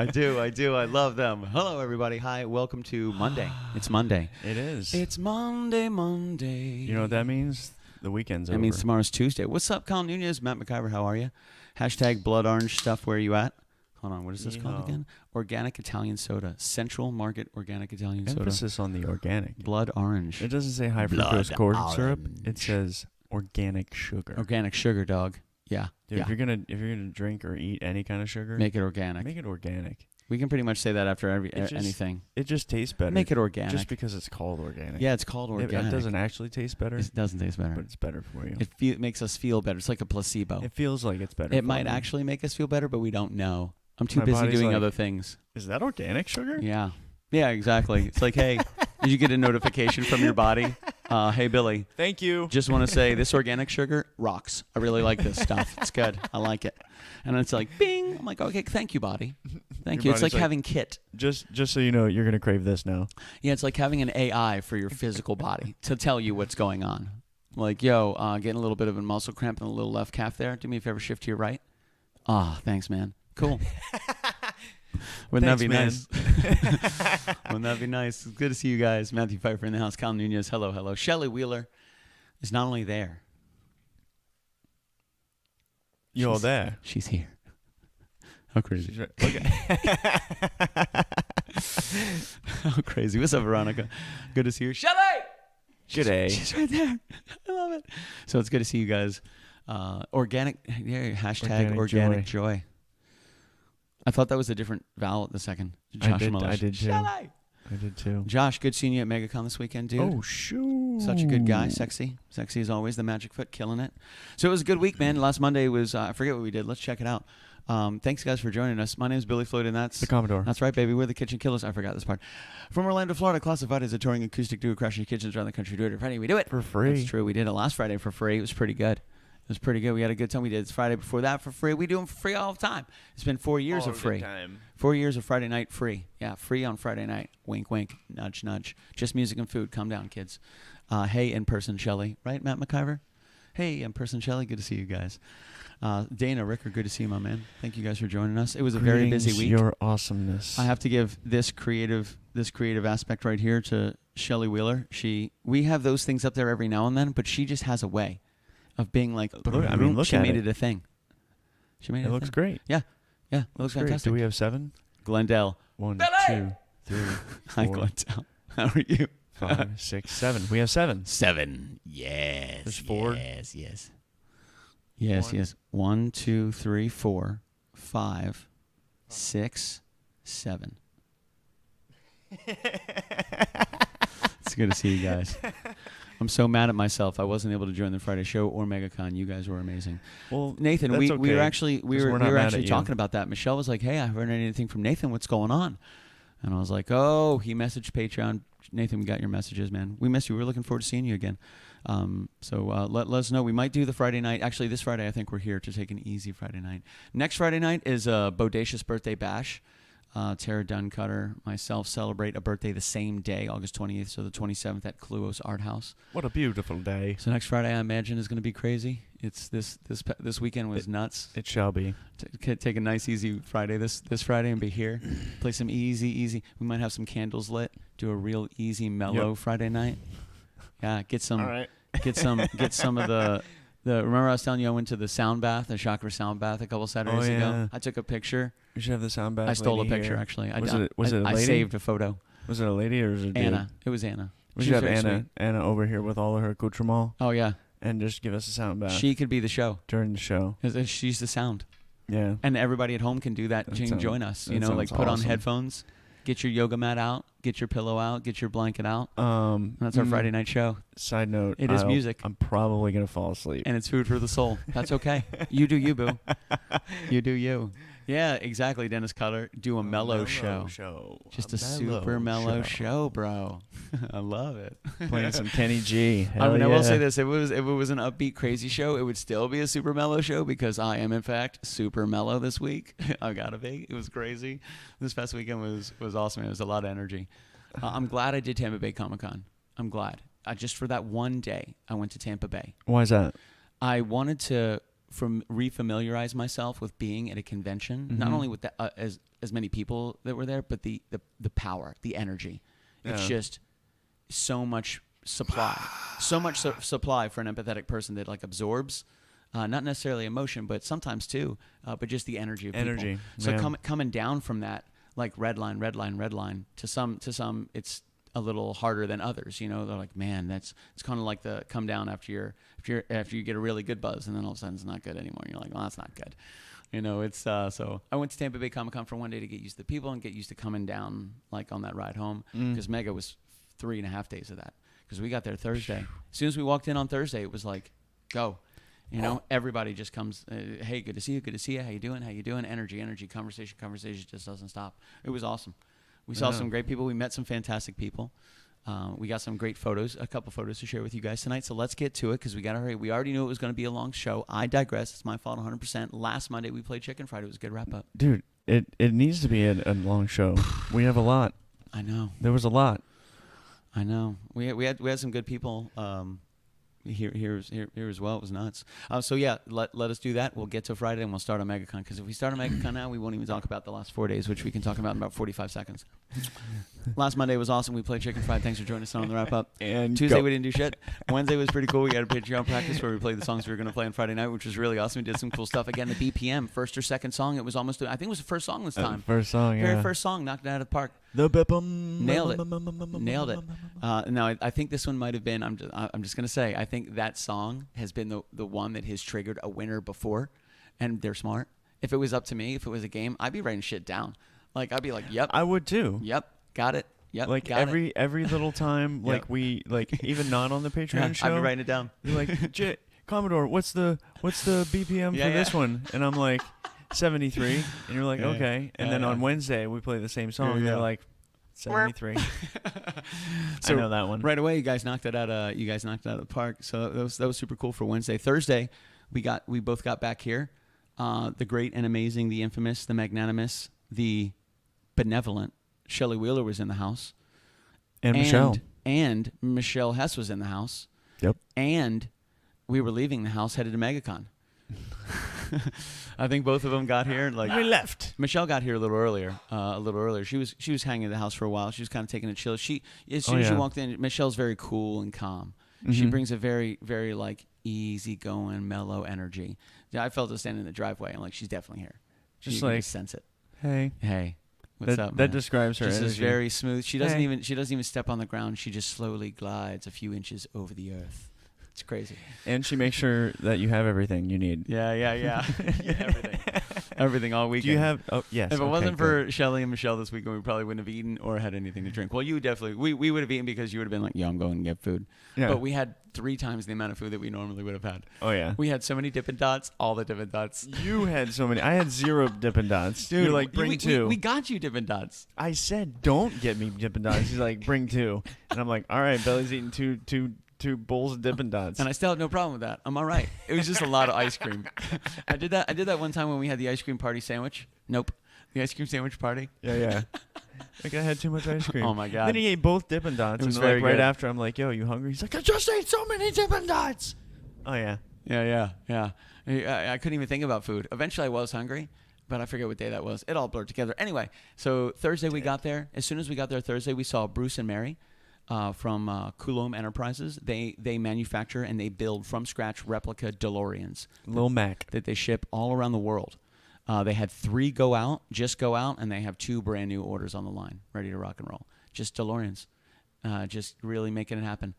I do. I love them. Hello, everybody. Hi. Welcome to Monday. It's Monday. It is. It's Monday. You know what that means? The weekend's over. That means tomorrow's Tuesday. What's up, Colin Nunez? Matt McIver, how are you? Hashtag blood orange stuff. Where are you at? Hold on. What is this called again? Organic Italian soda. Central Market Organic Italian soda. Emphasis on the organic. Blood orange. It doesn't say high fructose corn syrup. It says organic sugar. Organic sugar, dog. Yeah. Dude, yeah. if you're gonna drink or eat any kind of sugar, Make it organic. Make it organic. We can pretty much say that after anything. It just tastes better. Make it organic. Just because it's called organic. Yeah, it's called organic. It doesn't actually taste better. It doesn't taste better. But it's better for you. It makes us feel better. It's like a placebo. It feels like it's better. It might actually make us feel better, but we don't know. I'm too busy doing other things. Is that organic sugar? Yeah. Yeah, exactly. It's like, hey, did you get a notification from your body? Hey, Billy. Thank you. Just want to say this organic sugar rocks. I really like this stuff. It's good. I like it. And it's like, bing. I'm like, okay, thank you, body. Thank you. It's like having Kit. Just so you know, you're going to crave this now. Yeah, it's like having an AI for your physical body to tell you what's going on. Like, yo, getting a little bit of a muscle cramp in the little left calf there. Do me a favor, shift to your right. Ah, thanks, man. Cool. Wouldn't that be nice? Wouldn't that be nice? It's good to see you guys. Matthew Pfeiffer in the house. Colin Nunez. Hello, hello. Shelley Wheeler is not only there. You're there. She's here. How crazy. Look at How crazy. What's up, Veronica? Good to see you. Shelley! G'day. She's right there. I love it. So it's good to see you guys. Organic, yeah, hashtag organic joy. I thought that was a different vowel at the second. Josh I did too. Shelley! I did too. Josh, good seeing you at MegaKillaz this weekend, dude. Oh, shoot. Such a good guy. Sexy as always. The Magic Foot, killing it. So it was a good week, man. Last Monday was, I forget what we did. Let's check it out. Thanks, guys, for joining us. My name is Billy Floyd, and that's the Commodore. That's right, baby. We're the KitchenKillaz. I forgot this part. From Orlando, Florida, classified as a touring acoustic duo, crashing kitchens around the country. Do it every Friday. We do it for free. That's true. We did it last Friday for free. It was pretty good. It was pretty good. We had a good time. We did it Friday before that for free. We do them for free all the time. It's been 4 years of free. 4 years of Friday night free. Yeah, free on Friday night. Wink, wink. Nudge, nudge. Just music and food. Calm down, kids. Hey, in-person Shelley. Right, Matt McIver? Hey, in-person Shelley. Good to see you guys. Dana, Ricker, good to see you, my man. Thank you guys for joining us. It was a very busy week. Your awesomeness. I have to give this creative aspect right here to Shelley Wheeler. We have those things up there every now and then, but she just has a way of being like, look she at made it. it a thing. She made it. It looks great. Yeah, it looks fantastic. Do we have 7? Glendale. 1, Billy! 2, 3, 4. Hi, Glendale. How are you? 5, 6, 7. We have 7. 7. Yes. There's 4. Yes. 1, 2, 3, 4, 5, 6, 7. It's good to see you guys. I'm so mad at myself. I wasn't able to join the Friday show or MegaCon. You guys were amazing. Well, Nathan, we were actually talking about that. Michelle was like, "Hey, I haven't heard anything from Nathan. What's going on?" And I was like, "Oh, he messaged Patreon. Nathan, we got your messages, man. We miss you. We're looking forward to seeing you again." So let us know. We might do the Friday night. Actually, this Friday, I think we're here to take an easy Friday night. Next Friday night is a bodacious birthday bash. Tara Duncutter, myself celebrate a birthday the same day, August 28th, so the 27th at Cluos Art House. What a beautiful day. So next Friday, I imagine, is going to be crazy. It's this weekend was nuts. It shall be. Take a nice, easy Friday this Friday and be here. Play some easy. We might have some candles lit. Do a real easy, mellow Friday night. Yeah, get some. All right. Get some of the. Remember I was telling you I went to the sound bath, the Chakra sound bath a couple Saturdays ago? I took a picture. We should have the sound bath. I stole a picture, here. actually. Was it a lady? I saved a photo. Was it a lady or was it a dude? Anna. It was Anna. We should have Anna over here with all of her accoutrements. Oh, yeah. And just give us a sound bath. She could be the show. During the show. She's the sound. Yeah. And everybody at home can do that. Join us. Put on headphones. Get your yoga mat out. Get your pillow out. Get your blanket out. That's our Friday night show. Side note. It is music. I'm probably going to fall asleep. And it's food for the soul. That's okay. You do you, boo. You do you. Yeah, exactly, Dennis Cutter. Do a mellow show. Just a super mellow show, bro. I love it. Playing some Kenny G. I will say this. If it was an upbeat, crazy show, it would still be a super mellow show because I am, in fact, super mellow this week. I got to be. It was crazy. This past weekend was awesome. It was a lot of energy. I'm glad I did Tampa Bay Comic-Con. I'm glad. Just for that one day, I went to Tampa Bay. Why is that? I wanted to refamiliarize myself with being at a convention, not only with as many people that were there, but the power, the energy. Yeah. It's just so much supply, supply for an empathetic person that like absorbs, not necessarily emotion, but sometimes too, but just the energy of people. So coming down from that, like red line to some it's a little harder than others. You know, they're like, man, it's kind of like the come down after you get a really good buzz, and then all of a sudden it's not good anymore. You're like, well, that's not good. You know, it's so I went to Tampa Bay Comic-Con for one day to get used to the people and get used to coming down like on that ride home, because Mega was 3.5 days of that, because we got there Thursday. As soon as we walked in on Thursday, it was like, go. You know, everybody just comes, hey, good to see you, how you doing, energy, conversation just doesn't stop. It was awesome. We saw some great people. We met some fantastic people. We got some great photos, a couple photos to share with you guys tonight. So let's get to it, because we got to hurry. We already knew it was going to be a long show. I digress. It's my fault 100%. Last Monday we played Chicken Friday. It was a good wrap up. Dude, it needs to be a long show. We have a lot. I know. There was a lot. I know. We had some good people. Here as well. It was nuts. So yeah, let us do that. We'll get to Friday and we'll start on MegaCon, because if we start on MegaCon now, we won't even talk about the last 4 days, which we can talk about in about 45 seconds. Last Monday was awesome. We played Chicken Fried. Thanks for joining us on the wrap up. And Tuesday we didn't do shit. Wednesday was pretty cool. We had a Patreon practice where we played the songs we were going to play on Friday night, which was really awesome. We did some cool stuff. Again, the BPM, first or second song. It was almost, I think it was the first song this time. First song, Very first song, knocked it out of the park. The BPM. Nailed it. Now, I think this one might have been, I'm just going to say, I think that song has been the one that has triggered a winner before, and they're smart. If it was up to me, if it was a game, I'd be writing shit down. Like, I'd be like, yep. I would too. Yep. Got it. Yep. Like every little time, like we, like even not on the Patreon show, I'd be writing it down. You're like, Commodore, what's the BPM for this one? And I'm like, 73. And you're like, okay. And then on Wednesday we play the same song. And they're like, 73. So I know that one. Right away, you guys knocked it out. Of the park. So that was super cool for Wednesday. Thursday, we both got back here. The great and amazing, the infamous, the magnanimous, the benevolent Shelley Wheeler was in the house, and Michelle Hess was in the house. Yep. And we were leaving the house, headed to MegaCon. I think both of them got here. Like, we left. Michelle got here a little earlier. She was hanging at the house for a while. She was kind of taking a chill. As soon as she walked in, Michelle's very cool and calm. Mm-hmm. She brings a very, very like easygoing, mellow energy. I felt her standing in the driveway. I'm like, she's definitely here. Just you like, can sense it. Hey. What's up, man? That describes her. Just is very smooth. She doesn't even step on the ground. She just slowly glides a few inches over the earth. It's crazy. And she makes sure that you have everything you need. Yeah. Everything all weekend. Do you have? Oh, yes. If it wasn't for Shelley and Michelle this weekend, we probably wouldn't have eaten or had anything to drink. Well, you definitely. We would have eaten, because you would have been like, "Yo, I'm going to get food." Yeah. But we had 3 times the amount of food that we normally would have had. Oh yeah. We had so many Dippin' Dots. All the Dippin' Dots. You had so many. I had 0 Dippin' Dots. Dude, you're like, bring 2. We got you Dippin' Dots. I said, don't get me Dippin' Dots. He's like, bring 2, and I'm like, all right. Belly's eating two bowls of Dippin' Dots. And I still have no problem with that. I'm all right. It was just a lot of ice cream. I did that one time when we had the ice cream party sandwich. Nope. The ice cream sandwich party. Yeah. Like, I had too much ice cream. Oh my God. Then he ate both Dippin' Dots. It was and very like right good. after, I'm like, yo, you hungry? He's like, I just ate so many Dippin' Dots. Oh yeah. Yeah. I couldn't even think about food. Eventually I was hungry, but I forget what day that was. It all blurred together. Anyway, so Thursday we got there. As soon as we got there Thursday, we saw Bruce and Mary. From Coulomb Enterprises. They manufacture and they build from scratch replica DeLoreans. Lil Mac. That they ship all around the world. They had 3 go out, and they have 2 brand new orders on the line, ready to rock and roll. Just DeLoreans. Just really making it happen.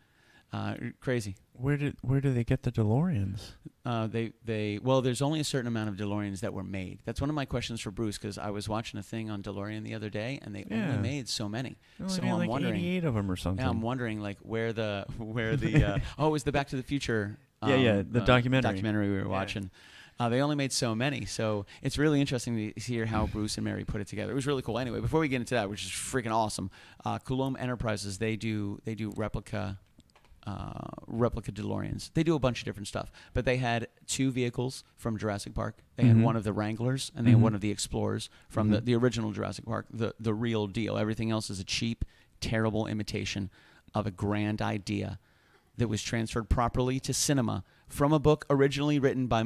Crazy. Where do they get the DeLoreans? There's only a certain amount of DeLoreans that were made. That's one of my questions for Bruce, because I was watching a thing on DeLorean the other day, and they only made so many. So I'm like wondering, 88 of them or something. Yeah, I'm wondering like where the it was the Back to the Future. The documentary we were watching. They only made so many, so it's really interesting to hear how Bruce and Mary put it together. It was really cool. Anyway, before we get into that, which is freaking awesome, Coulomb Enterprises, they do replica DeLoreans. They do a bunch of different stuff, but they had 2 vehicles from Jurassic Park. They had one of the Wranglers, and they had one of the Explorers from the original Jurassic Park, the real deal. Everything else is a cheap, terrible imitation of a grand idea that was transferred properly to cinema from a book originally written by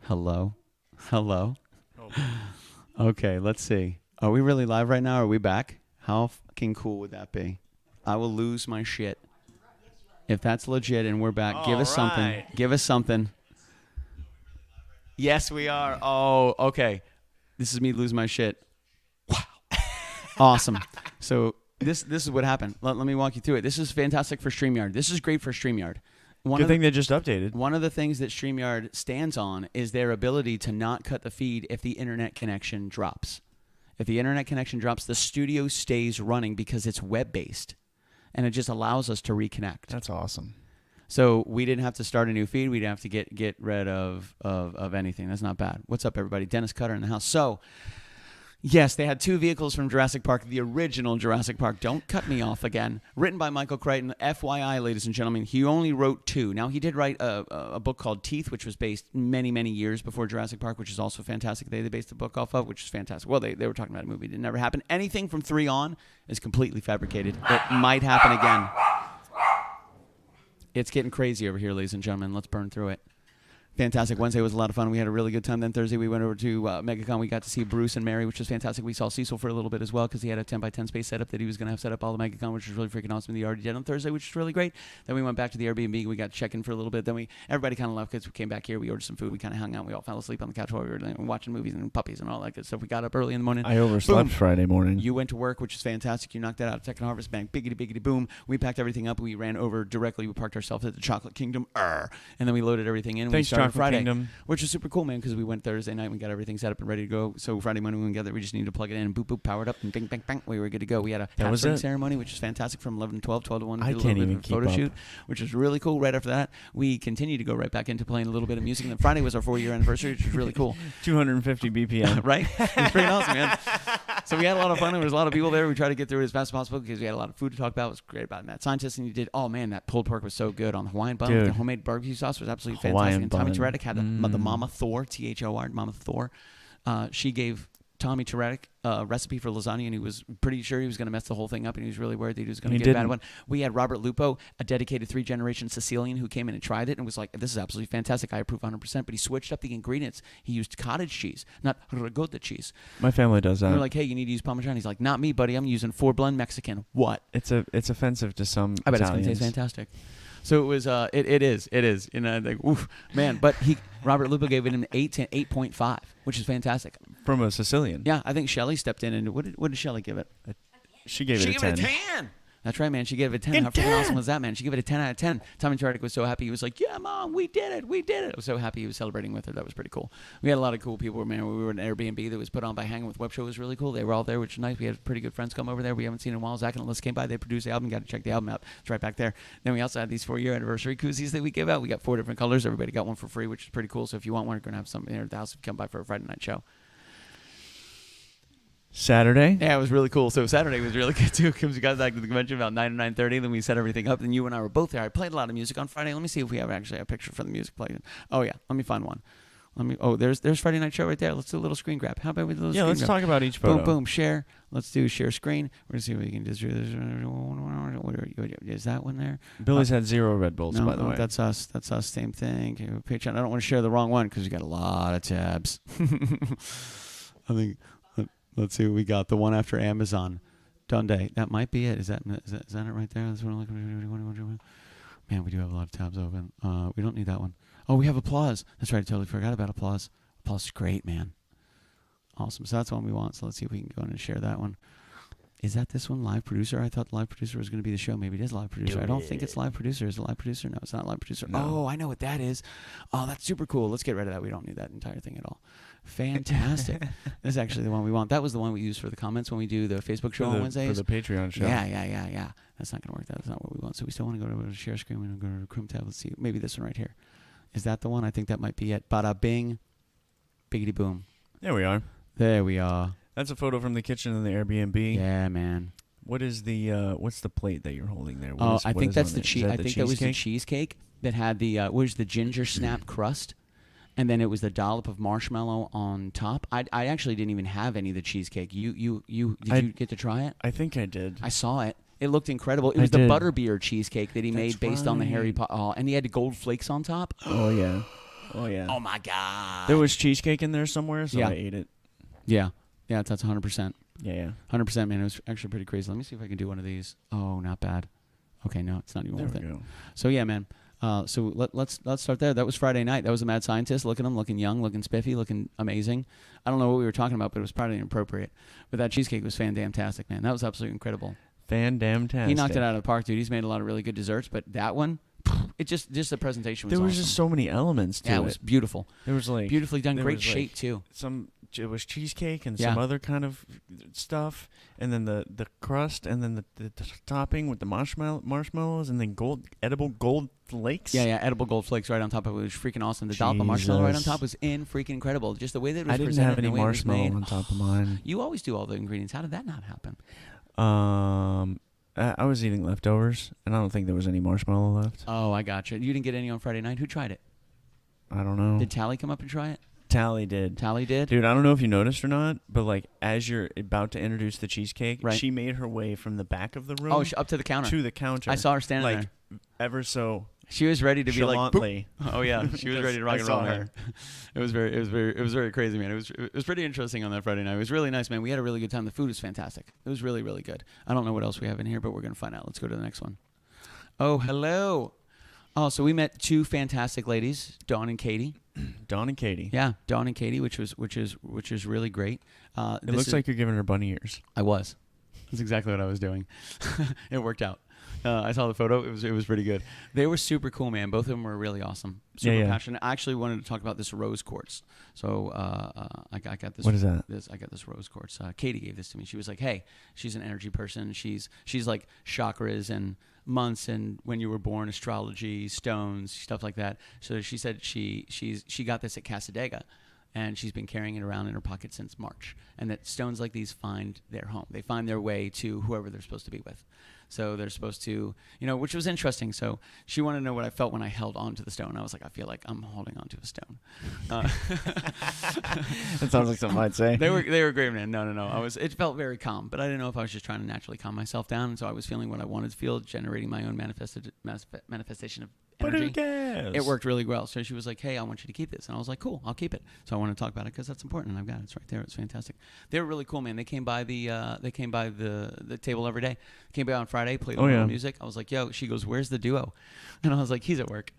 Hello? Hello? Oh. Okay, let's see. Are we really live right now? Are we back? How fucking cool would that be? I will lose my shit. If that's legit and we're back, give us something. Give us something. Yes, we are. Oh, okay. This is me losing my shit. Wow. Awesome. So this is what happened. Let me walk you through it. This is fantastic for StreamYard. This is great for StreamYard. Good thing they just updated. One of the things that StreamYard stands on is their ability to not cut the feed if the internet connection drops. If the internet connection drops, the studio stays running because it's web-based, and it just allows us to reconnect. That's awesome. So we didn't have to start a new feed. We didn't have to get rid of anything. That's not bad. What's up, everybody? Dennis Cutter in the house. So, yes, they had 2 vehicles from Jurassic Park, the original Jurassic Park. Don't cut me off again. Written by Michael Crichton. FYI, ladies and gentlemen, he only wrote 2. Now, he did write a book called Teeth, which was based many, many years before Jurassic Park, which is also fantastic. They based the book off of, which is fantastic. Well, they were talking about a movie. It never happened. Anything from 3 on is completely fabricated. It might happen again. It's getting crazy over here, ladies and gentlemen. Let's burn through it. Fantastic. Wednesday was a lot of fun. We had a really good time. Then Thursday we went over to MegaCon. We got to see Bruce and Mary, which was fantastic. We saw Cecil for a little bit as well because he had a 10x10 space setup that he was going to have set up all the MegaCon, which was really freaking awesome. He already did on Thursday, which was really great. Then we went back to the Airbnb. We got check-in for a little bit. Then everybody kind of left because we came back here. We ordered some food. We kind of hung out. We all fell asleep on the couch while we were watching movies and puppies and all that good stuff. We got up early in the morning. I overslept Friday morning. You went to work, which is fantastic. You knocked that out of Tech and Harvest. Bang, biggity boom. We packed everything up. We ran over directly. We parked ourselves at the Chocolate Kingdom. And then we loaded everything in. Thanks, we started Chocolate Friday. Kingdom. Which is super cool, man, because we went Thursday night, we got everything set up and ready to go. So Friday morning when we got there, we just needed to plug it in and boop, boop, power it up, and bing, bang, bang, we were good to go. We had a hat-trick ceremony, which is fantastic from 11 to 12, 12 to 1. I can't even keep photo up. shoot, which was really cool. Right after that, we continued to go right back into playing a little bit of music. And then Friday was our 4-year anniversary, which was really cool. 250 BPM. Right? It was pretty awesome, man. So we had a lot of fun. There was a lot of people there. We tried to get through it as fast as possible because we had a lot of food to talk about. It was great about Mad Scientist. And you did, oh, man, that pulled pork was so good on the Hawaiian bun. The homemade barbecue sauce was absolutely fantastic. And Tommy Turetic had the Mama Thor, Thor, Mama Thor. She gave Tommy Turetic a recipe for lasagna, and he was pretty sure he was going to mess the whole thing up, and he was really worried that he was going to get a bad one. We had Robert Lupo, a dedicated 3-generation Sicilian, who came in and tried it and was like, this is absolutely fantastic. I approve 100%. But he switched up the ingredients. He used cottage cheese, not ricotta cheese. My family does that. And we're like, hey, you need to use Parmesan. He's like, not me, buddy. I'm using 4-blend Mexican. What? It's offensive to some I bet Italians. it's going to taste fantastic. So it was, it is, you know, like, oof, man. But Robert Lupo gave it an 8.5, which is fantastic. From a Sicilian. Yeah, I think Shelly stepped in and what did Shelly give it? She gave it a 10. That's right, man. She gave it a 10. How freaking awesome was that, man? She gave it a 10 out of 10. Tommy Turetic was so happy. He was like, yeah, Mom, we did it. I was so happy he was celebrating with her. That was pretty cool. We had a lot of cool people. Man, we were in an Airbnb that was put on by Hanging with Web Show. It was really cool. They were all there, which was nice. We had pretty good friends come over there. We haven't seen in a while. Zach and Alyssa came by. They produced the album. Got to check the album out. It's right back there. Then we also had these 4-year anniversary koozies that we give out. We got 4 different colors. Everybody got one for free, which is pretty cool. So if you want one, we're going to have something here at the house. Come by for a Friday night show. Saturday? Yeah, it was really cool. So Saturday was really good too because we got back to the convention about 9 or 9:30. Then we set everything up. Then you and I were both there. I played a lot of music on Friday. Let me see if we have actually a picture for the music playing. Oh yeah, let me find one. There's Friday night show right there. Let's do a little screen grab. How about we do a little screen grab? Let's talk about each photo. Boom, boom, share. Let's do share screen. We're gonna see if we can just do this. Is that one there? Billy's had 0 Red Bulls, by the way. That's us. That's us. Same thing. Okay, Patreon. I don't want to share the wrong one because we got a lot of tabs. I think. Let's see what we got. The one after Amazon. Dundee. That might be it. Is that it right there? That's what I'm looking at. Man, we do have a lot of tabs open. We don't need that one. Oh, we have applause. That's right. I totally forgot about applause. Applause is great, man. Awesome. So that's the one we want. So let's see if we can go in and share that one. Is that this one? Live producer? I thought live producer was going to be the show. Maybe it is live producer. I don't think it's live producer. Is it live producer? No, it's not live producer. No. Oh, I know what that is. Oh, that's super cool. Let's get rid of that. We don't need that entire thing at all. Fantastic. This is actually the one we want. That was the one we use for the comments when we do the Facebook show on Wednesdays. For the Patreon show. Yeah. That's not going to work. That's not what we want. So we still want to go to share screen. We're going to go to the Chrome tab. Let's see. Maybe this one right here. Is that the one? I think that might be it. Bada bing. Biggity boom. There we are. There we are. That's a photo from the kitchen in the Airbnb. Yeah, man. What is the what's the plate that you're holding there? I think that's the cheese. I think that was the cheesecake that had the was the ginger snap crust. And then it was the dollop of marshmallow on top. I actually didn't even have any of the cheesecake. Did you get to try it? I think I did. I saw it. It looked incredible. It was the butterbeer cheesecake that he made based on the Harry Potter. And he had the gold flakes on top. Oh, yeah. Oh yeah. Oh my god. There was cheesecake in there somewhere, so I ate it. Yeah. Yeah, that's 100%. Yeah. 100%, man. It was actually pretty crazy. Let me see if I can do one of these. Oh, not bad. Okay, no, it's not even worth it. Go. So yeah, man. So let's start there. That was Friday night. That was a mad scientist. Look at him, looking young, looking spiffy, looking amazing. I don't know what we were talking about, but it was probably inappropriate. But that cheesecake was fan-damn-tastic, man. That was absolutely incredible. Fan-damn-tastic. He knocked it out of the park, dude. He's made a lot of really good desserts, but that one, it just the presentation was There was awesome. just so many elements to it. Yeah, it was beautiful. There was like beautifully done, great shape too. It was cheesecake and some other kind of stuff, and then the crust, and then the topping with the marshmallows, and then edible gold flakes. Yeah, edible gold flakes right on top of it was freaking awesome. The dollop of marshmallow right on top was freaking incredible. Just the way that it was presented. I didn't have any marshmallow on top of mine. You always do all the ingredients. How did that not happen? I was eating leftovers, and I don't think there was any marshmallow left. Oh, I gotcha. You didn't get any on Friday night? Who tried it? I don't know. Did Tally come up and try it? Tally did. Dude, I don't know if you noticed or not, but like as you're about to introduce the cheesecake, she made her way from the back of the room. Oh, up to the counter. To the counter. I saw her standing there. Ever so. She was ready to be like, boop. Oh yeah, she was ready to rock and roll her. It was very crazy, man. It was pretty interesting on that Friday night. It was really nice, man. We had a really good time. The food was fantastic. It was really, really good. I don't know what else we have in here, but we're gonna find out. Let's go to the next one. Oh, hello. Oh, so we met two fantastic ladies, Dawn and Katie. Dawn and Katie. Yeah, Dawn and Katie, which is really great. It looks like you're giving her bunny ears. I was. That's exactly what I was doing. It worked out. I saw the photo. It was pretty good. They were super cool, man. Both of them were really awesome. Super passionate. I actually wanted to talk about this rose quartz. So I got this. What is that? I got this rose quartz. Katie gave this to me. She was like, "Hey, she's an energy person. She's like chakras and months and when you were born, astrology, stones, stuff like that." So she said she got this at Casadega. And she's been carrying it around in her pocket since March. And that stones like these find their home. They find their way to whoever they're supposed to be with. So they're supposed to, which was interesting. So she wanted to know what I felt when I held on to the stone. I was like, I feel like I'm holding on to a stone. That sounds like something I'd say. They were great, man. No. It felt very calm, but I didn't know if I was just trying to naturally calm myself down. And so I was feeling what I wanted to feel, generating my own manifestation of energy. It worked really well. So she was like, "Hey, I want you to keep this," and I was like, "Cool, I'll keep it." So I want to talk about it because that's important, and I've got it. It's right there. It's fantastic. They were really cool, man. They came by the table every day. They came by on Friday, played a little music. I was like, "Yo," she goes, "Where's the duo?" And I was like, "He's at work.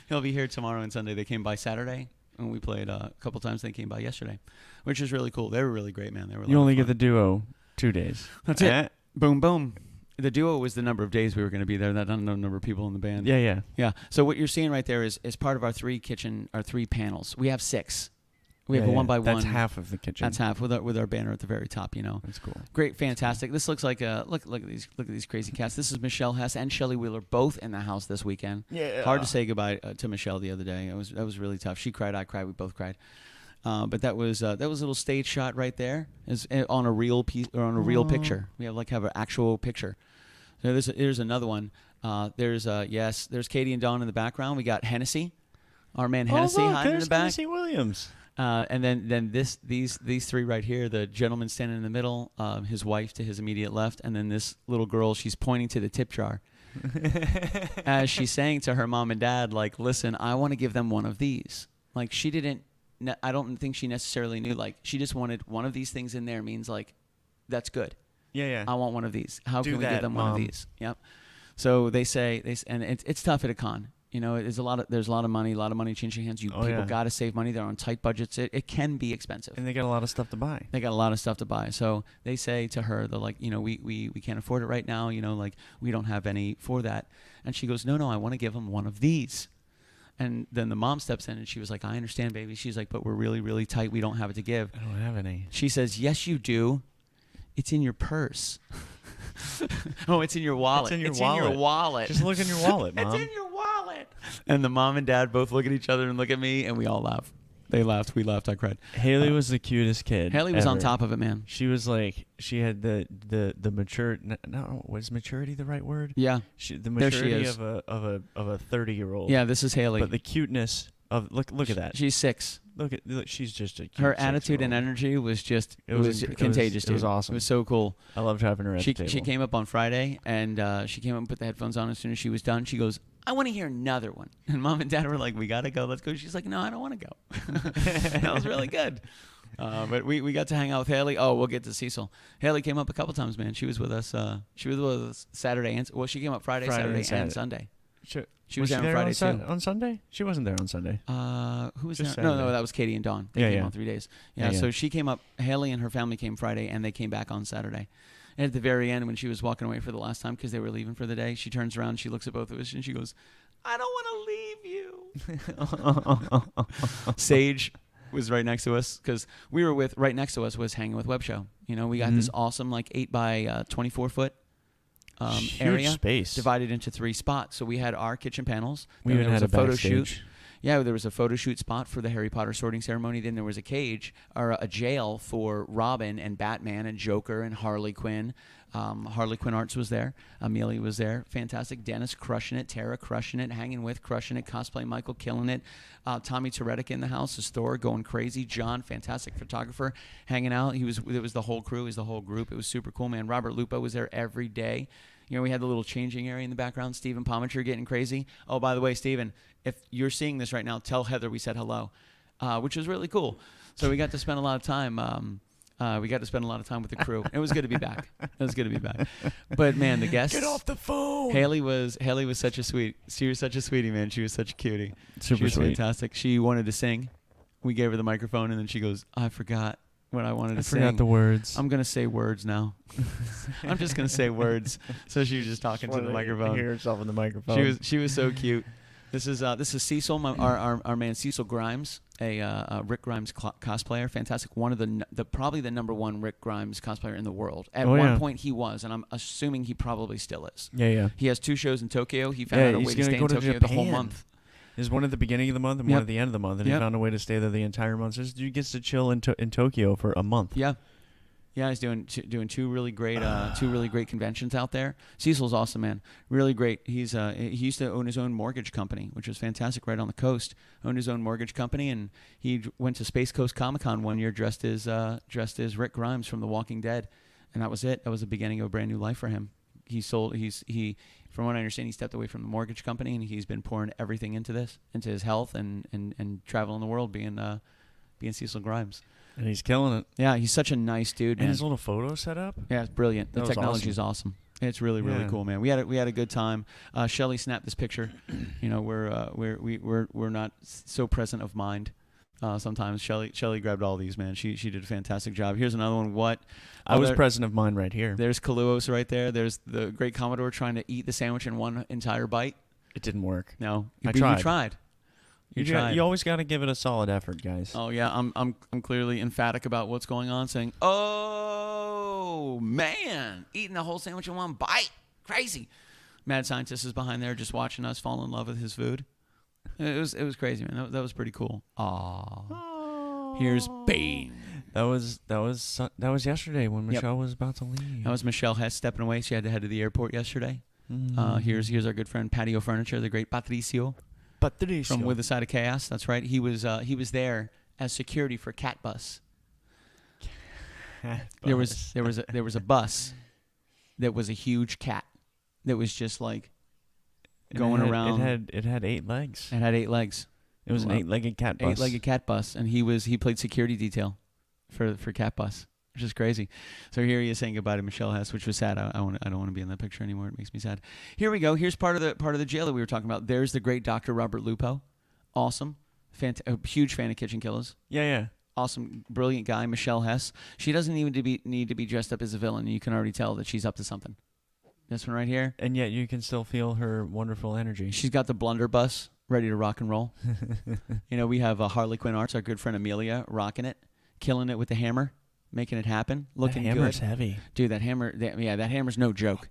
He'll be here tomorrow and Sunday." They came by Saturday, and we played a couple times. They came by yesterday, which is really cool. They were really great, man. They were. You only get the duo 2 days. That's it. Boom, boom. The duo was the number of days we were going to be there, not the number of people in the band. Yeah. So what you're seeing right there is part of our three panels. We have 6. We have a 1 by 1. That's half of the kitchen. That's half with our banner at the very top. That's cool. Great, fantastic. This looks like look at these crazy cats. This is Michelle Hess and Shelley Wheeler, both in the house this weekend. Yeah. Hard to say goodbye to Michelle the other day. That was really tough. She cried, I cried, we both cried. But that was a little stage shot right there, is on a real piece or on a real picture. We have an actual picture. So there's another one. There's Katie and Dawn in the background. We got Hennessy, our man Hennessy hiding in the back. Hennessy Williams. And then these 3 right here. The gentleman standing in the middle, his wife to his immediate left, and then this little girl. She's pointing to the tip jar, as she's saying to her mom and dad, like, "Listen, I want to give them one of these." Like she didn't. I don't think she necessarily knew. Like she just wanted one of these things in there. Means like, that's good. Yeah. I want one of these. How can we give them Mom. one of these? Yep. So they say, and it's tough at a con. There's a lot of money changing hands. People got to save money. They're on tight budgets. It can be expensive. And they got a lot of stuff to buy. So they say to her, they're like, we can't afford it right now. Like we don't have any for that. And she goes, no, I want to give them one of these. And then the mom steps in and she was like, I understand, baby. She's like, but we're really, really tight. We don't have it to give. I don't have any. She says, yes, you do. It's in your purse. Oh, it's in your wallet. It's in your wallet. Just look in your wallet, Mom. It's in your wallet. And the mom and dad both look at each other and look at me, and we all laugh. They laughed. We laughed. I cried. Haley was the cutest kid. Haley was ever. On top of it, man. She was like, she had the mature. No, was maturity the right word? Yeah. The maturity of a 30-year-old. Yeah, this is Haley. But the cuteness of look at that. She's 6. Look, she's just a cute her attitude and energy was just contagious. It was awesome. It was so cool. I loved having her at the table. She came up on Friday and she came up and put the headphones on as soon as she was done. She goes, I want to hear another one. And Mom and Dad were like, we got to go. Let's go. She's like, no, I don't want to go. That was really good. But we got to hang out with Haley. Oh, we'll get to Cecil. Haley came up a couple times, man. She was with us. She was with us Saturday. She came up Friday, Saturday, and Sunday. She was there on Friday, too. On Sunday? She wasn't there on Sunday. Who was there? No, that was Katie and Dawn. They came on 3 days. Yeah, so she came up. Haley and her family came Friday, and they came back on Saturday. And at the very end, when she was walking away for the last time because they were leaving for the day, she turns around, she looks at both of us, and she goes, I don't want to leave you. Sage was right next to us because right next to us was Hanging with Web Show. You know, we got this awesome 8 by 24 foot area space divided into 3 spots. So we had our kitchen panels. We even had a photo shoot. Yeah, there was a photo shoot spot for the Harry Potter sorting ceremony. Then there was a cage or a jail for Robin and Batman and Joker and Harley Quinn. Harley Quinn Arts was there. Amelia was there. Fantastic. Dennis crushing it. Tara crushing it. Hanging with crushing it. Cosplay Michael killing it. Tommy Toretic in the house. The store going crazy. John, fantastic photographer, hanging out. It was the whole crew. It was the whole group. It was super cool, man. Robert Lupo was there every day. You know, we had the little changing area in the background. Stephen Palmacher getting crazy. Oh, by the way, Stephen, if you're seeing this right now, tell Heather we said hello, which was really cool. So we got to spend a lot of time. With the crew. It was good to be back. But man, the guests. Get off the phone. Haley was such a sweet. She was such a sweetie, man. She was such a cutie. Super she was sweet. Fantastic. She wanted to sing. We gave her the microphone, and then she goes, "I forgot what I wanted to sing. I forgot the words. I'm gonna say words now. I'm just gonna say words." So she was just talking to the microphone. Hear herself in the microphone. She was so cute. This is Cecil, our man Cecil Grimes, a Rick Grimes cosplayer. Fantastic. One of the probably the number 1 Rick Grimes cosplayer in the world. At one point he was, and I'm assuming he probably still is. Yeah. He has 2 shows in Tokyo. He found out a way to stay in Tokyo the whole month. There's one at the beginning of the month and one at the end of the month, and he found a way to stay there the entire month. So he gets to chill in Tokyo for a month. Yeah, he's doing 2 really great conventions out there. Cecil's awesome, man. Really great. He used to own his own mortgage company, which was fantastic, right on the coast. Owned his own mortgage company, and he went to Space Coast Comic-Con one year dressed as Rick Grimes from The Walking Dead, and that was it. That was the beginning of a brand new life for him. From what I understand, he stepped away from the mortgage company, and he's been pouring everything into his health and traveling the world, being Cecil Grimes. And he's killing it. Yeah, he's such a nice dude, man. And his little photo setup? Yeah, it's brilliant. The technology is awesome. It's really cool, man. We had a good time. Shelly snapped this picture. You know, we're not so present of mind. Sometimes Shelly grabbed all these, man. She did a fantastic job. Here's another one. I was present of mind right here. There's Kaluos right there. There's the great Commodore trying to eat the sandwich in one entire bite. It didn't work. No, I tried. You tried. You always got to give it a solid effort, guys. Oh yeah, I'm clearly emphatic about what's going on, saying, "Oh man, eating the whole sandwich in one bite, crazy." Mad Scientist is behind there, just watching us fall in love with his food. It was crazy, man. That was pretty cool. Aww. Here's Bane. That was yesterday when Michelle was about to leave. That was Michelle Hess stepping away. She had to head to the airport yesterday. Here's our good friend Patio Furniture, the great Patricio. From With a Side of Chaos. That's right. He was there as security for Cat Bus. There was a bus that was a huge cat that was just like going around. It had 8 legs. It had 8 legs. It was an 8-legged cat bus. 8-legged cat bus, and he played security detail for Cat Bus, which is crazy. So here he is saying goodbye to Michelle Hess, which was sad. I don't want to be in that picture anymore. It makes me sad. Here we go. Here's part of the jail that we were talking about. There's the great Dr. Robert Lupo. Awesome. A huge fan of KitchenKillaz. Yeah. Awesome, brilliant guy. Michelle Hess. She doesn't even need to be dressed up as a villain. You can already tell that she's up to something. This one right here. And yet you can still feel her wonderful energy. She's got the blunderbuss ready to rock and roll. You know, we have Harley Quinn Arts, our good friend Amelia, rocking it, killing it with the hammer. Making it happen, looking good. That hammer's heavy. Dude, that hammer's no joke.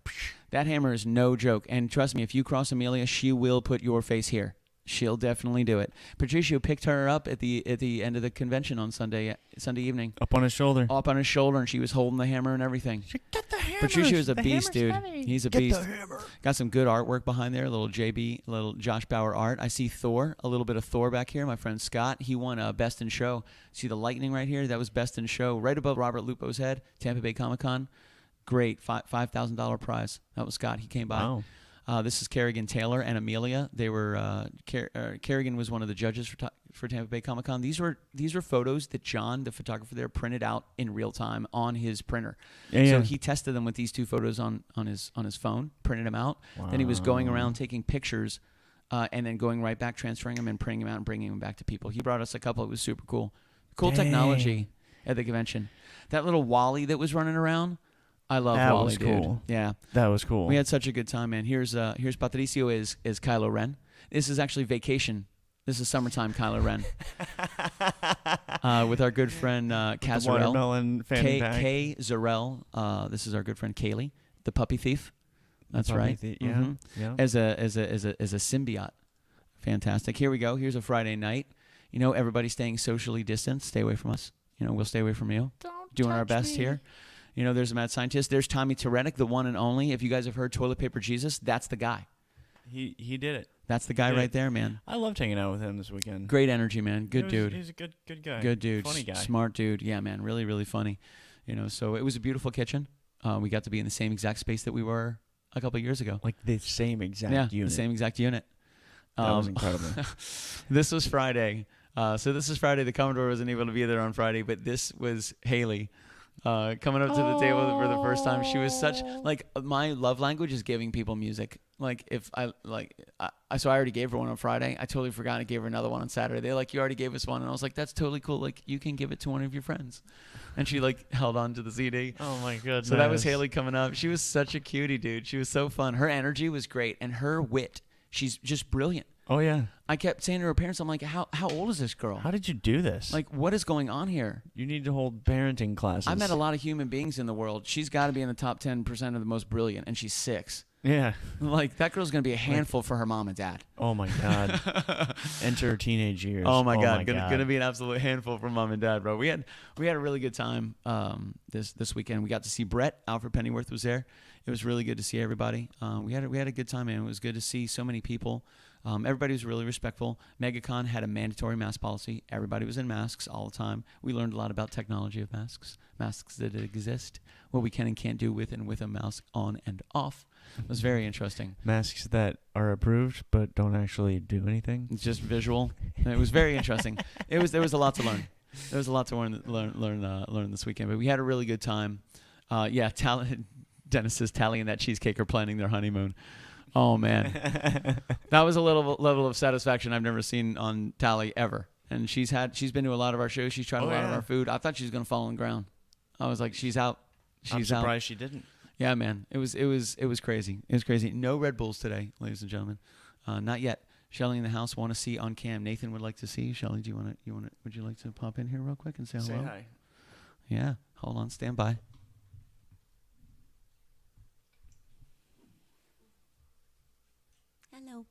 That hammer is no joke. And trust me, if you cross Amelia, she will put your face here. She'll definitely do it. Patricio picked her up at the end of the convention on Sunday evening. Up on his shoulder. Up on his shoulder, and she was holding the hammer and everything. Get the hammer. Patricio is a beast, dude. Heavy. He's a beast. Get the hammer. Got some good artwork behind there. A little Josh Bauer art. I see Thor. A little bit of Thor back here. My friend Scott. He won Best in Show. See the lightning right here? That was Best in Show, right above Robert Lupo's head. Tampa Bay Comic-Con. Great $5,000 prize. That was Scott. He came by. Wow. This is Kerrigan Taylor and Amelia. They were Kerrigan was one of the judges for Tampa Bay Comic Con. These were photos that John, the photographer there, printed out in real time on his printer. So he tested them with these 2 photos on his phone, printed them out. Wow. Then he was going around taking pictures, and then going right back, transferring them and printing them out and bringing them back to people. He brought us a couple. It was super cool. Cool technology at the convention. That little Wally that was running around. I love that Wally, was cool. Dude. Yeah, that was cool. We had such a good time, man. Here's Patricio is Kylo Ren. This is actually vacation. This is summertime Kylo Ren. With our good friend Kaz watermelon fanny pack. Kay Zarel. This is our good friend Kaylee, the puppy thief. That's right. Yeah. As a symbiote. Fantastic. Here we go. Here's a Friday night. You know, everybody staying socially distanced. Stay away from us. You know, we'll stay away from you. Doing our best here. You know, there's a mad scientist. There's Tommy Teretic, the one and only. If you guys have heard Toilet Paper Jesus, that's the guy. He did it. That's the guy right there, man. I loved hanging out with him this weekend. Great energy, man. Good dude. He's a good guy. Good dude. Funny guy. Smart dude. Yeah, man. Really, really funny. You know, so it was a beautiful kitchen. We got to be in the same exact space that we were a couple of years ago. Like the same exact unit. Yeah, the same exact unit. That was incredible. This was Friday. So this is Friday. The Commodore wasn't able to be there on Friday, but this was Haley. Coming up to the table for the first time. She was such, like, my love language is giving people music. Like, if I already gave her one on Friday. I totally forgot I gave her another one on Saturday. They're like, you already gave us one. And I was like, that's totally cool. Like, you can give it to one of your friends. And she, like, held on to the CD. Oh, my goodness. So that was Haley coming up. She was such a cutie, dude. She was so fun. Her energy was great. And her wit, she's just brilliant. Oh, yeah. I kept saying to her parents, I'm like, how old is this girl? How did you do this? Like, what is going on here? You need to hold parenting classes. I met a lot of human beings in the world. She's got to be in the top 10% of the most brilliant, and she's 6. Yeah. Like, that girl's going to be a handful for her mom and dad. Oh, my God. Enter her teenage years. Oh, my God. Going to be an absolute handful for mom and dad, bro. We had a really good time this weekend. We got to see Brett. Alfred Pennyworth was there. It was really good to see everybody. We had a good time, man. It was good to see so many people. Everybody was really respectful. MegaCon had a mandatory mask policy. Everybody was in masks all the time. We learned a lot about technology of masks that exist, what we can and can't do with and with a mask on and off. It was very interesting. Masks that are approved but don't actually do anything. It's just visual. It was very interesting. There was a lot to learn. There was a lot to learn this weekend. But we had a really good time. Dennis is tallying that cheesecake or planning their honeymoon. Oh, man. That was a level of satisfaction I've never seen on Tally ever. And she's been to a lot of our shows. She's tried a lot of our food. I thought she was going to fall on the ground. I was like, she's out. I'm surprised she didn't. Yeah, man. It was crazy. It was crazy. No Red Bulls today, ladies and gentlemen. Not yet. Shelly in the house want to see on cam. Nathan would like to see. Shelly, would you like to pop in here real quick and say hello? Say hi. Yeah. Hold on. Stand by. Hello.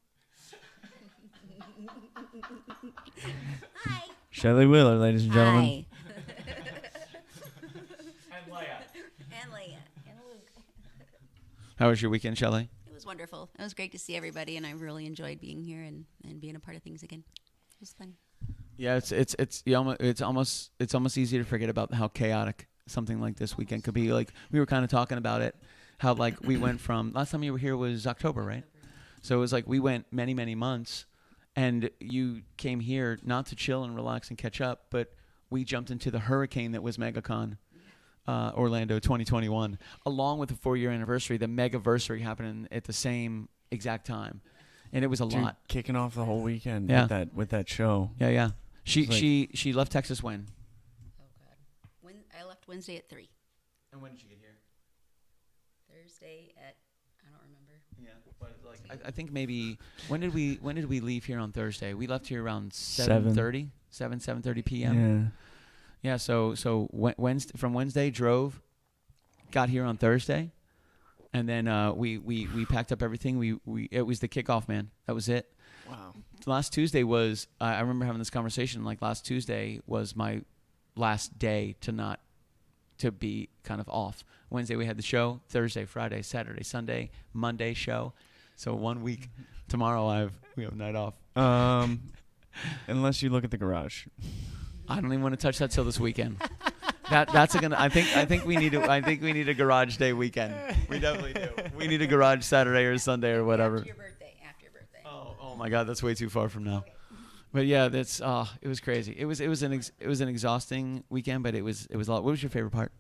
Hi. Shelly Wheeler, ladies and gentlemen. Hi. And Leia. And Leia. And Luke. How was your weekend, Shelly? It was wonderful. It was great to see everybody, and I really enjoyed being here and being a part of things again. It was fun. Yeah, it's almost easy to forget about how chaotic something like this weekend could be. Like, we were kind of talking about it, how, like, we went from last time you were here was October, right? So it was like we went many, many months, and you came here not to chill and relax and catch up, but we jumped into the hurricane that was MegaCon Orlando 2021, along with the 4-year anniversary. The Megaversary happening at the same exact time, and it was a lot. Kicking off the whole weekend with that show. Yeah. She left Texas when? Oh, God. I left Wednesday at 3. And when did you get here? Thursday at, I don't remember. Yeah, but like I think maybe when did we leave here on Thursday? We left here around 7:30 p.m. Yeah. So from Wednesday drove, got here on Thursday, and then we packed up everything. It was the kickoff, man. That was it. Wow. Last Tuesday was I remember having this conversation. Like, last Tuesday was my last day to be kind of off. Wednesday we had the show. Thursday, Friday, Saturday, Sunday, Monday show. So 1 week. Tomorrow we have a night off. Unless you look at the garage. I don't even want to touch that till this weekend. That's gonna. I think we need a garage day weekend. We definitely do. We need a garage Saturday or Sunday or whatever. After your birthday. Oh my God, that's way too far from now. Okay. But yeah, that's it was crazy. It was an exhausting weekend, but it was a lot. What was your favorite part?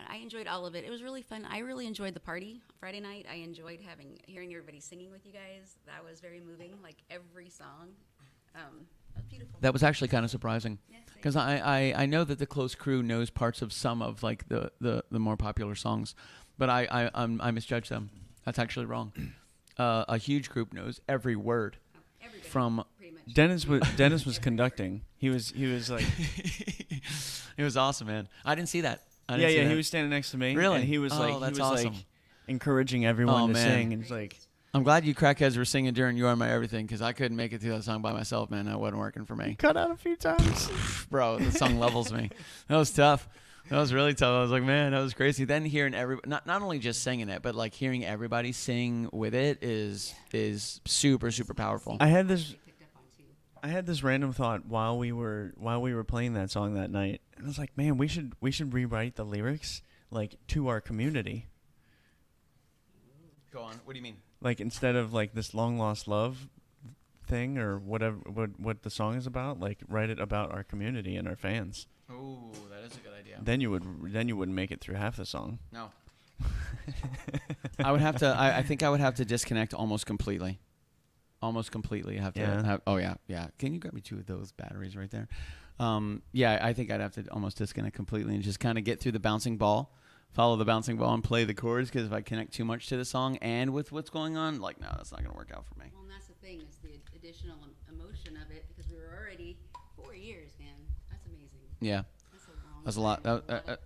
I enjoyed all of it. It was really fun. I really enjoyed the party Friday night. I enjoyed hearing everybody singing with you guys. That was very moving. Like every song, that was beautiful. That was actually kind of surprising, because I know that the close crew knows parts of some of like the more popular songs, but I misjudged them. That's actually wrong. A huge group knows every word. Everybody, from Dennis was conducting. He was like it was awesome, man. I didn't see that. He was standing next to me. Really? And he was that's awesome. like encouraging everyone to sing, and it's like, I'm glad you crackheads were singing during "You Are My Everything," because I couldn't make it through that song by myself, man. That wasn't working for me. Cut out a few times. Bro, the song levels me. That was tough. That was really tough. I was like, man, that was crazy. Then hearing not only just singing it, but like hearing everybody sing with it is super, super powerful. I had this random thought while we were playing that song that night. And I was like, man, we should rewrite the lyrics like to our community. Go on. What do you mean? Like instead of like this long lost love thing or whatever what the song is about, like write it about our community and our fans. Oh, that is a good idea. Then you wouldn't make it through half the song. No. I would have to. I think I would have to disconnect almost completely. Almost completely. Have to. Yeah. Can you grab me 2 of those batteries right there? I think I'd have to almost disconnect completely and just kind of get through the bouncing ball, follow the bouncing ball, and play the chords. Because if I connect too much to the song and with what's going on, like, no, that's not gonna work out for me. Well, and that's the thing, is the additional emotion of it, because we were already 4 years, man. That's amazing. Yeah. That's a long That's a lot.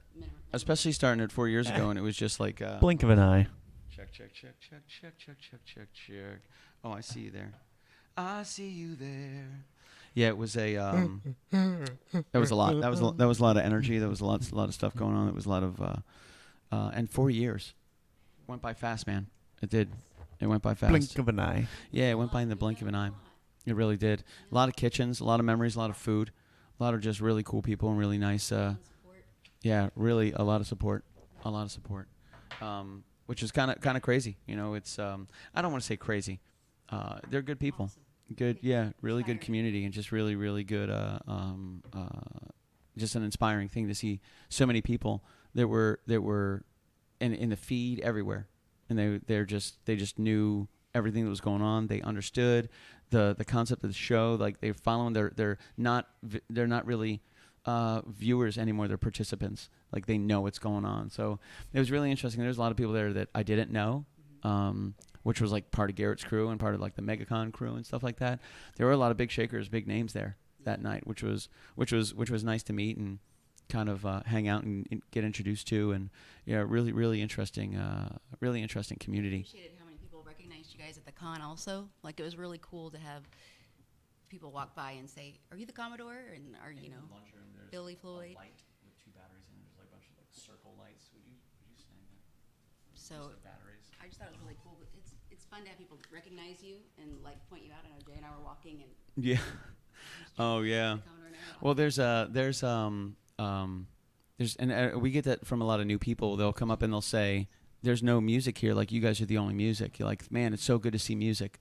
Especially starting at 4 years ago, and it was just like blink of an eye. Check. Oh, I see you there. I see you there. Yeah, it was a. That was a lot. That was a lot of energy. There was a lot of stuff going on. It was a lot of, and 4 years went by fast, man. It did. It went by fast. Blink of an eye. Yeah, it went by in the blink of an eye. It really did. A lot of kitchens, a lot of memories, a lot of food, a lot of just really cool people and really nice. Yeah, really a lot of support. Which is kind of crazy. You know, it's I don't want to say crazy. They're good people. Awesome. Good, yeah, really good community, and just really good. Just an inspiring thing to see so many people that were in the feed everywhere, and they just knew everything that was going on. They understood the concept of the show. Like they're following. They're not really viewers anymore. They're participants. Like they know what's going on. So it was really interesting. There's a lot of people there that I didn't know. Which was like part of Garrett's crew and part of like the MegaKillaz crew and stuff like that. There were a lot of big shakers, big names there that night, which was nice to meet and kind of hang out and get introduced to, and yeah, really interesting community. I appreciated how many people recognized you guys at the con also. Like it was really cool to have people walk by and say, "Are you the Commodore?" and "Are you know Billy Floyd?" A light with 2 batteries in it. There's like a bunch of like circle lights. Would you snag that? So batteries. I just thought it was really cool. But it's fun to have people recognize you and like point you out. I know Jay and I were walking and yeah. Oh yeah. Well, we get that from a lot of new people. They'll come up and they'll say, "There's no music here. Like you guys are the only music." You're like, "Man, it's so good to see music."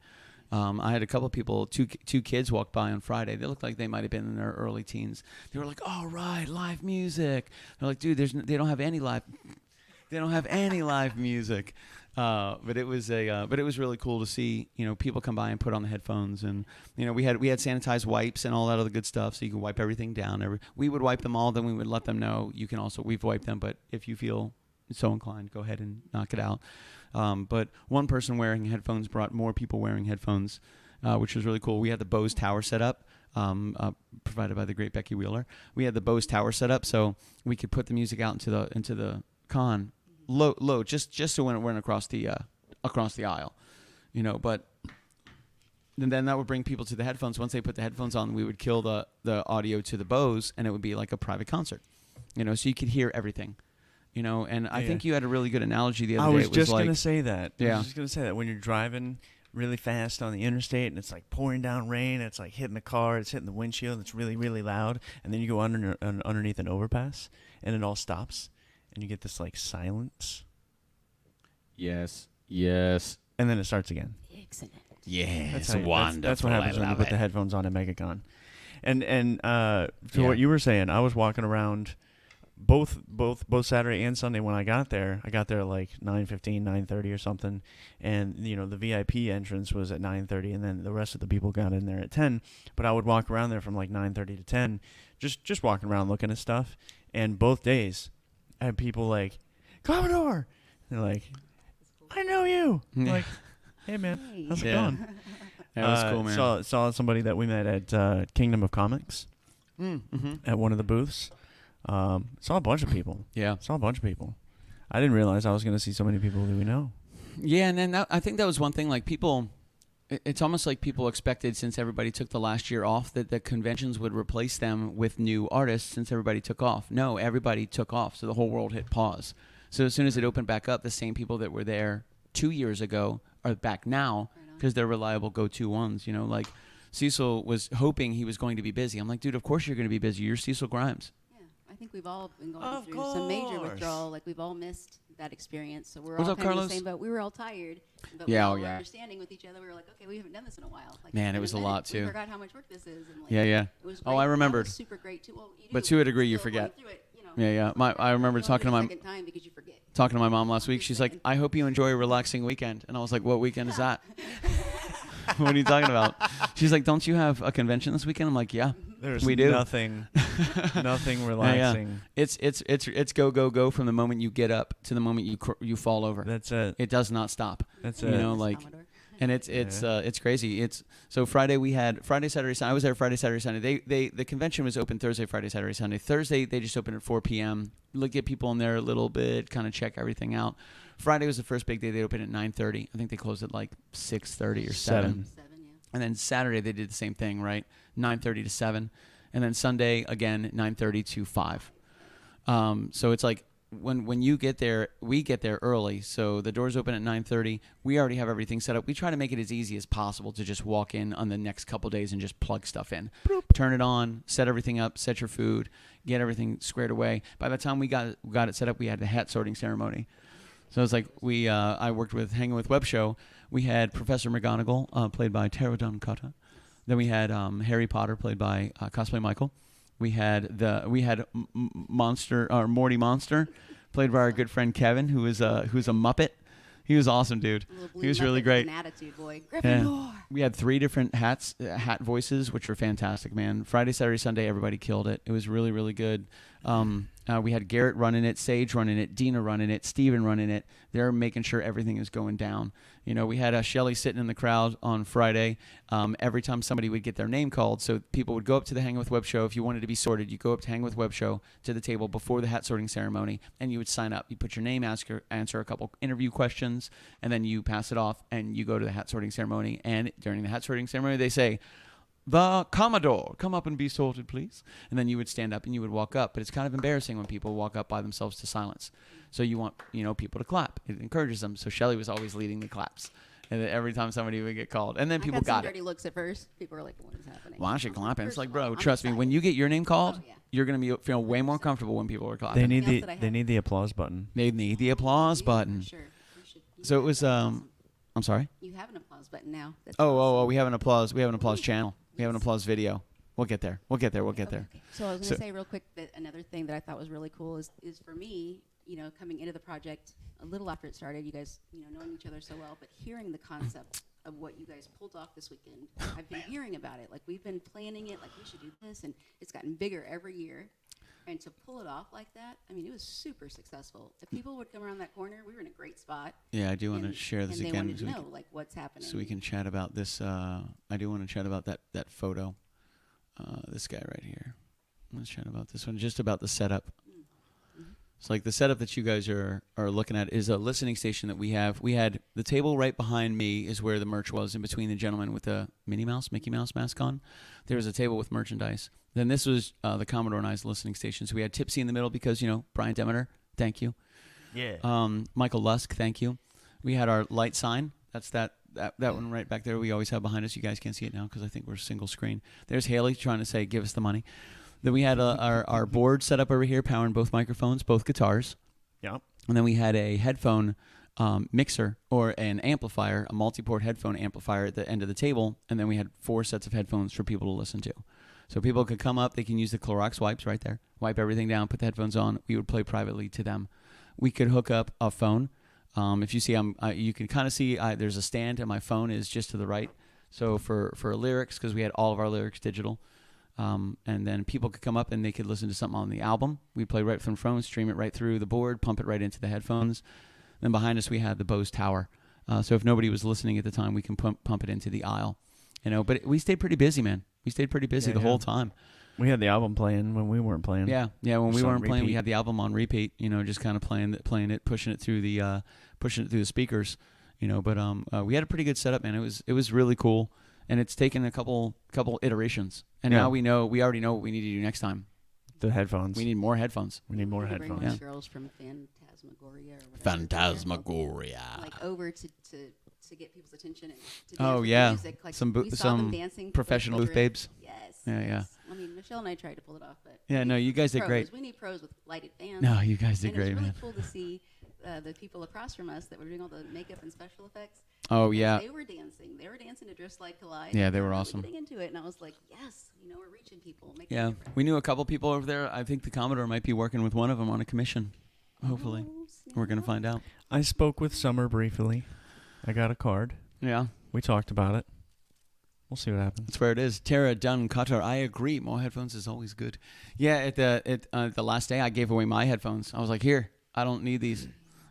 I had a couple of people, two kids walk by on Friday. They looked like they might have been in their early teens. They were like, "Oh right, live music." They're like, "Dude, they don't have any live music." But it was really cool to see, you know, people come by and put on the headphones, and you know we had sanitized wipes and all that other good stuff, so you can wipe everything down. We would wipe them all, then we would let them know we've wiped them, but if you feel so inclined, go ahead and knock it out. But one person wearing headphones brought more people wearing headphones, which was really cool. We had the Bose Tower set up, provided by the great Becky Wheeler. We had the Bose Tower set up so we could put the music out into the con. Low, just so when it went across the aisle, you know. But then that would bring people to the headphones. Once they put the headphones on, we would kill the audio to the Bose, and it would be like a private concert, you know. So you could hear everything, you know. And I think you had a really good analogy the other day. I was just gonna say that. Yeah. I was just gonna say that when you're driving really fast on the interstate, and it's like pouring down rain. It's like hitting the car. It's hitting the windshield. It's really, really loud. And then you go underneath an overpass, and it all stops, and you get this like silence. Yes. And then it starts again. Excellent. Yeah, That's wonderful. That's what happens when you put the headphones on at MegaCon. And to what you were saying, I was walking around both Saturday and Sunday when I got there. I got there at like 9:15, 9:30 or something, and the VIP entrance was at 9:30, and then the rest of the people got in there at 10. But I would walk around there from like 9:30 to 10, just walking around looking at stuff. And both days, I had people like, Commodore. They're like, I know you. I'm like, hey man, how's it going? That was cool, man. Saw somebody that we met at Kingdom of Comics at one of the booths. Saw a bunch of people. Yeah. Saw a bunch of people. I didn't realize I was going to see so many people that we know. Yeah, and then I think that was one thing. Like people, it's almost like people expected, since everybody took the last year off, that the conventions would replace them with new artists since everybody took off. No, everybody took off, so the whole world hit pause. So as soon as it opened back up, the same people that were there 2 years ago are back now because they're reliable go-to ones. Like Cecil was hoping he was going to be busy. I'm like, dude, of course you're going to be busy. You're Cecil Grimes. I think we've all been going through some major withdrawal. Like, we've all missed that experience. So we're What's all up, kind of Carlos? the same boat. We were all tired. But Yeah, we were understanding with each other. We were like, okay, we haven't done this in a while. Like, Man, it was a lot, too. We forgot how much work this is. And like, Yeah. It was great. Oh, I remembered. That was super great, too. Well, you do, But to a degree, you still forget. going through it, Yeah. I remember talking to my mom last week. She's like, I hope you enjoy a relaxing weekend. And I was like, what weekend is that? What are you talking about? She's like, don't you have a convention this weekend? I'm like, yeah, we do. Nothing relaxing. Yeah. It's go from the moment you get up to the moment you fall over. That's it. It does not stop. That's it. And it's crazy. So Friday we had Saturday, Sunday. I was there Friday, Saturday, Sunday. The convention was open Thursday, Friday, Saturday, Sunday. Thursday they just opened at 4 p.m. Get people in there a little bit, kind of check everything out. Friday was the first big day. They opened at 9:30. I think they closed at like 6:30 or 7. And then Saturday they did the same thing, right? 9:30 to 7. And then Sunday again 9:30 to 5. So it's like when you get there, we get there early. So the doors open at 9:30. We already have everything set up. We try to make it as easy as possible to just walk in on the next couple days and just plug stuff in. Boop. Turn it on, set everything up, set your food, get everything squared away. By the time we got it set up, we had the hat sorting ceremony. So it's like I worked with Hanging with Web Show. We had Professor McGonagall, played by Tara Dunn-Cotta. Then we had Harry Potter, played by Cosplay Michael. We had Monster, or Morty Monster, played by our good friend Kevin, who's a Muppet. He was awesome, dude. He was really great. An attitude boy. Gryffindor. We had 3 different hat voices, which were fantastic, man. Friday, Saturday, Sunday, everybody killed it. It was really, really good. We had Garrett running it, Sage running it, Dina running it, Steven running it. They're making sure everything is going down. We had Shelly sitting in the crowd on Friday. Every time somebody would get their name called, so people would go up to the Hang With Web Show. If you wanted to be sorted, you go up to Hang With Web Show to the table before the hat sorting ceremony, and you would sign up. You put your name, answer a couple interview questions, and then you pass it off, and you go to the hat sorting ceremony. And during the hat sorting ceremony, they say, "The Commodore, come up and be sorted, please." And then you would stand up and you would walk up. But it's kind of embarrassing when people walk up by themselves to silence. So you want, people to clap. It encourages them. So Shelly was always leading the claps. And every time somebody would get called. And then people got it. Dirty looks at first. People were like, what is happening? Why don't you clap? And it's like, bro, trust me, when you get your name called, you're going to feel way more comfortable when people are clapping. They need the applause button. They need the applause button. Sure. So it was, I'm sorry? You have an applause button now. Oh, we have an applause channel. We have an applause video. We'll get there. Okay. So I was going to say real quick that another thing that I thought was really cool is for me, coming into the project a little after it started, you guys, knowing each other so well, but hearing the concept of what you guys pulled off this weekend. I've been hearing about it. Like, we've been planning it, like, we should do this, and it's gotten bigger every year. And to pull it off like that, I mean, it was super successful. If people would come around that corner, we were in a great spot. Yeah, I do want to share this again. And they wanted to know, like, what's happening. So we can chat about this. I do want to chat about that photo. This guy right here. Let's chat about this one, just about the setup. It's like the setup that you guys are looking at is a listening station that we have. We had the table right behind me is where the merch was, in between the gentleman with the Mickey Mouse mask on. There was a table with merchandise. Then this was the Commodore and I's listening station. So we had Tipsy in the middle because, Brian Demeter, thank you. Yeah. Michael Lusk, thank you. We had our light sign. That's that that one right back there we always have behind us. You guys can't see it now because I think we're single screen. There's Haley trying to say, give us the money. Then we had our board set up over here, powering both microphones, both guitars. Yeah. And then we had a headphone mixer or an amplifier, a multi-port headphone amplifier at the end of the table. And then we had 4 sets of headphones for people to listen to. So people could come up, they can use the Clorox wipes right there, wipe everything down, put the headphones on. We would play privately to them. We could hook up a phone. If you see, you can kind of see there's a stand, and my phone is just to the right. So for lyrics, because we had all of our lyrics digital, and then people could come up and they could listen to something on the album. We'd play right from the phone, stream it right through the board, pump it right into the headphones. Then behind us we had the Bose Tower. So if nobody was listening at the time, we can pump it into the aisle. But we stayed pretty busy, man. We stayed pretty busy the whole time. We had the album playing when we weren't playing. Yeah. When we weren't playing, we had the album on repeat. Just kind of playing it, pushing it through the speakers. But we had a pretty good setup, man. It was really cool, and it's taken a couple iterations, and now we already know what we need to do next time. The headphones. We need more headphones. We need more headphones. Bring girls from Phantasmagoria or whatever. Phantasmagoria. Like over to get people's attention and to dance with music. Like some dancing professional booth babes. Yes. Yeah. I mean, Michelle and I tried to pull it off, but you guys did great. We need pros with lighted fans. No, you guys did great, man. man. It was really cool to see the people across from us that were doing all the makeup and special effects. Oh yeah. They were dancing. They were dancing to Just Like Collide. Yeah, they were really awesome. Getting into it, and I was like, yes, we're reaching people. Yeah, we knew a couple people over there. I think the Commodore might be working with one of them on a commission. Hopefully, we're gonna find out. I spoke with Summer briefly. I got a card. Yeah. We talked about it. We'll see what happens. That's where it is. Tara Dunn Cutter. I agree. More headphones is always good. Yeah. At the last day, I gave away my headphones. I was like, here, I don't need these.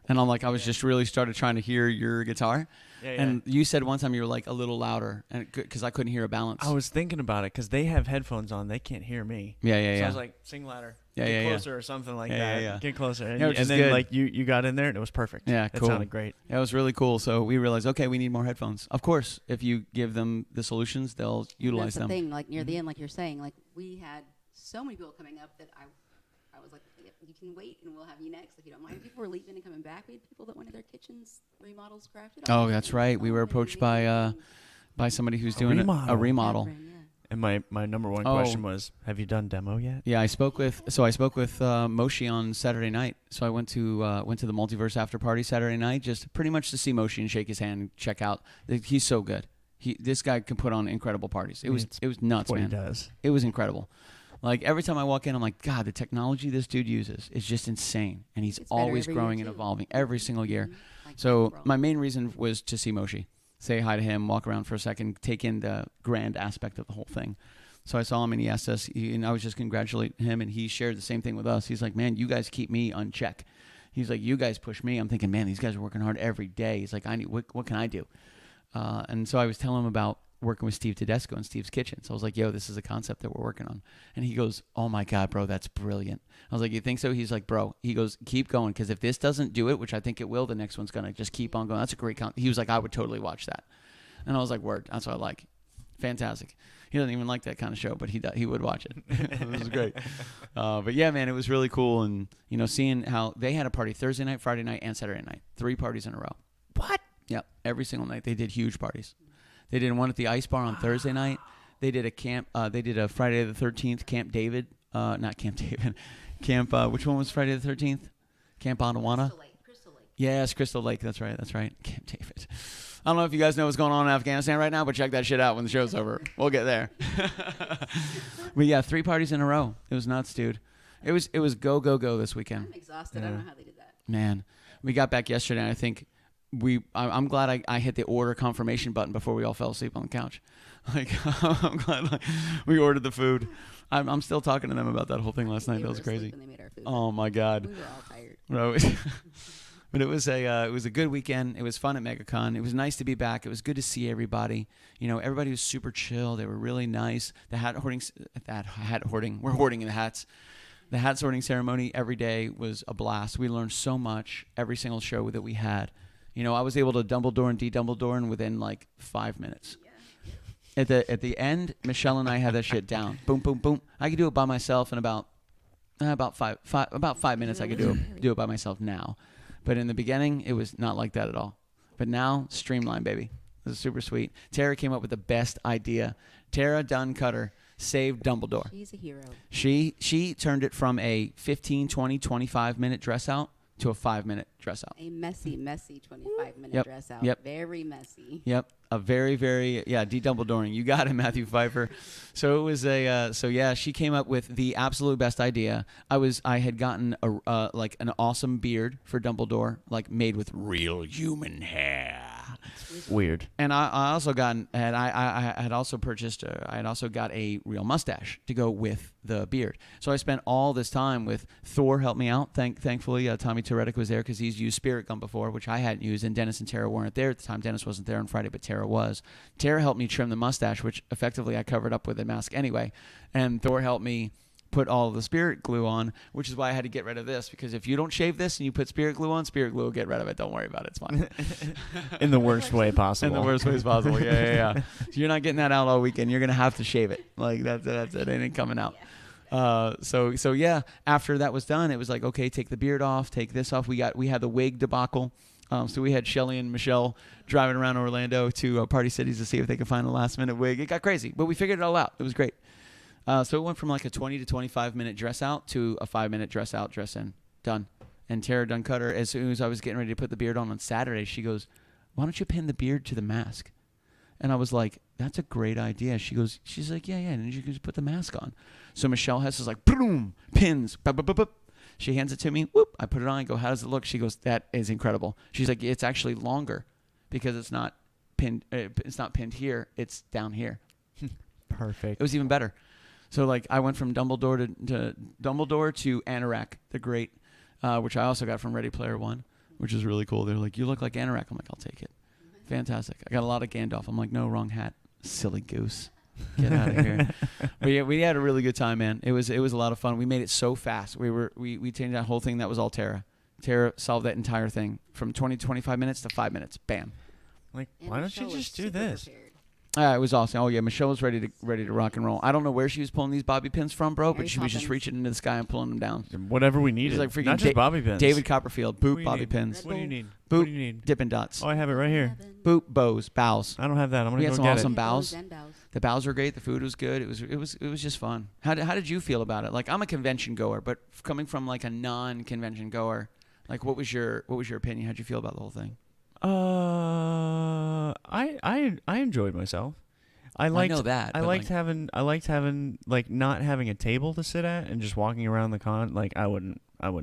And I'm like, I was just really started trying to hear your guitar. Yeah. And you said one time you were like a little louder, and because I couldn't hear a balance. I was thinking about it because they have headphones on. They can't hear me. Yeah. So I was like, sing louder. Get closer or something like that. Yeah. Get closer. And then good. like you got in there and it was perfect. Yeah, cool. It sounded great. Yeah, it was really cool. So we realized, okay, we need more headphones. Of course, if you give them the solutions, they'll utilize them. That's the thing. Like near the end, like you're saying, like we had so many people coming up that I was like, you can wait and we'll have you next if you don't mind. People were leaving and coming back. We had people that wanted their kitchens remodels crafted. Oh, that's right. We were approached by somebody who's doing a remodel. And my number one question was, have you done demo yet? Yeah, I spoke with Moshe on Saturday night. So I went to the Multiverse after party Saturday night, just pretty much to see Moshe and shake his hand and check out. He's so good. This guy can put on incredible parties. It was nuts, man. What he does. It was incredible. Like every time I walk in, I'm like, God, the technology this dude uses is just insane, and he's always growing and evolving every single year. So my main reason was to see Moshe. Say hi to him, walk around for a second, take in the grand aspect of the whole thing. So I saw him and he asked us, and I was just congratulating him, and he shared the same thing with us. He's like, man, you guys keep me on check. He's like, you guys push me. I'm thinking, man, these guys are working hard every day. He's like, what can I do? And so I was telling him about working with Steve Tedesco in Steve's Kitchen. So I was like, yo, this is a concept that we're working on. And he goes, oh my God, bro, that's brilliant. I was like, you think so? He's like, bro, he goes, keep going, because if this doesn't do it, which I think it will, the next one's going to just keep on going. That's a great concept. He was like, I would totally watch that. And I was like, word, that's what I like. Fantastic. He doesn't even like that kind of show, but he would watch it. It was great. But yeah, man, it was really cool. And, seeing how they had a party Thursday night, Friday night, and Saturday night. 3 parties in a row. What? Yep. Every single night. They did huge parties. They did one at the Ice Bar on Thursday night. They did a camp. They did a Friday the 13th, Camp David. Not Camp David. Camp, which one was Friday the 13th? Camp Ottawana? Crystal Lake. Yes, Crystal Lake. That's right. Camp David. I don't know if you guys know what's going on in Afghanistan right now, but check that shit out when the show's over. We'll get there. But yeah, 3 parties in a row. It was nuts, dude. It was go this weekend. I'm exhausted. I don't know how they did that. Man, we got back yesterday, and I think I'm glad I hit the order confirmation button before we all fell asleep on the couch. Like, I'm glad we ordered the food. I'm still talking to them about that whole thing last night. That was crazy. They made our food. Oh my God. We were all tired. No, but it was a good weekend. It was fun at MegaCon. It was nice to be back. It was good to see everybody. Everybody was super chill. They were really nice. The hat hoarding. We're hoarding the hats. The hat sorting ceremony every day was a blast. We learned so much every single show that we had. I was able to Dumbledore and de-Dumbledore within like 5 minutes. Yeah. At the end, Michelle and I had that shit down. Boom, boom, boom. I could do it by myself in about 5 minutes. I could do it by myself now. But in the beginning, it was not like that at all. But now, streamline, baby. It was super sweet. Tara came up with the best idea. Tara Duncutter saved Dumbledore. She's a hero. She turned it from a 15, 20, 25-minute dress out to a 5-minute dress out. A messy 25-minute dress out. Yep. Very messy. Yep. A very, very, de-Dumbledoring. You got it, Matthew Pfeiffer. So it was she came up with the absolute best idea. I had gotten like an awesome beard for Dumbledore, like made with real human hair. Weird. And I also got, and I had also purchased, I had also got a real mustache to go with the beard. So I spent all this time with Thor helped me out. Thankfully, Tommy Toretic was there because he's used Spirit Gum before, which I hadn't used, and Dennis and Tara weren't there at the time. Dennis wasn't there on Friday, but Tara was. Tara helped me trim the mustache, which effectively I covered up with a mask anyway. And Thor helped me put all of the spirit glue on, which is why I had to get rid of this, because if you don't shave this and you put spirit glue on, spirit glue will get rid of it. Don't worry about it. It's fine. In the worst way possible. In the worst ways possible. Yeah. So you're not getting that out all weekend. You're going to have to shave it. Like that's it. It ain't coming out. So yeah, after that was done, it was like, okay, take the beard off, take this off. We had the wig debacle. So we had Shelly and Michelle driving around Orlando to Party Cities to see if they could find a last minute wig. It got crazy, but we figured it all out. It was great. So it went from like a 20 to 25 minute dress out to a 5-minute dress out, dress in. Done. And Tara Duncutter, as soon as I was getting ready to put the beard on Saturday, she goes, why don't you pin the beard to the mask? And I was like, that's a great idea. She's like, yeah. And then you can just put the mask on. So Michelle Hess is like, boom, pins. Bup, bup, bup, bup. She hands it to me. Whoop. I put it on. I go, how does it look? She goes, that is incredible. She's like, it's actually longer because it's not pinned. It's not pinned here. It's down here. Perfect. It was even better. So like I went from Dumbledore to Anorak the Great, which I also got from Ready Player One, which is really cool. They're like, you look like Anorak. I'm like, I'll take it. Fantastic. I got a lot of Gandalf. I'm like, no, wrong hat. Silly goose. Get out of here. But yeah, we had a really good time, man. It was a lot of fun. We made it so fast. We changed that whole thing. That was all Tara. Tara solved that entire thing from 20 to 25 minutes to 5 minutes. Bam. Like, why don't you just do this? Prepared. It was awesome. Oh yeah, Michelle was ready to rock and roll. I don't know where she was pulling these bobby pins from, bro, but she was just reaching into the sky and pulling them down. Whatever we needed. Like freaking not just bobby pins. David Copperfield, boop bobby pins. What do you need? Boop what do you need? Dippin' Dots. Oh, I have it right here. Boop bows, bows. I don't have that. I'm gonna We go had some get awesome it. bows. The bows were great. The food was good. It was just fun. How did you feel about it? Like, I'm a convention goer, but coming from like a non-convention goer, like what was your opinion? How'd you feel about the whole thing? I enjoyed myself. I know that. I liked having like not having a table to sit at and just walking around the con. Like I wouldn't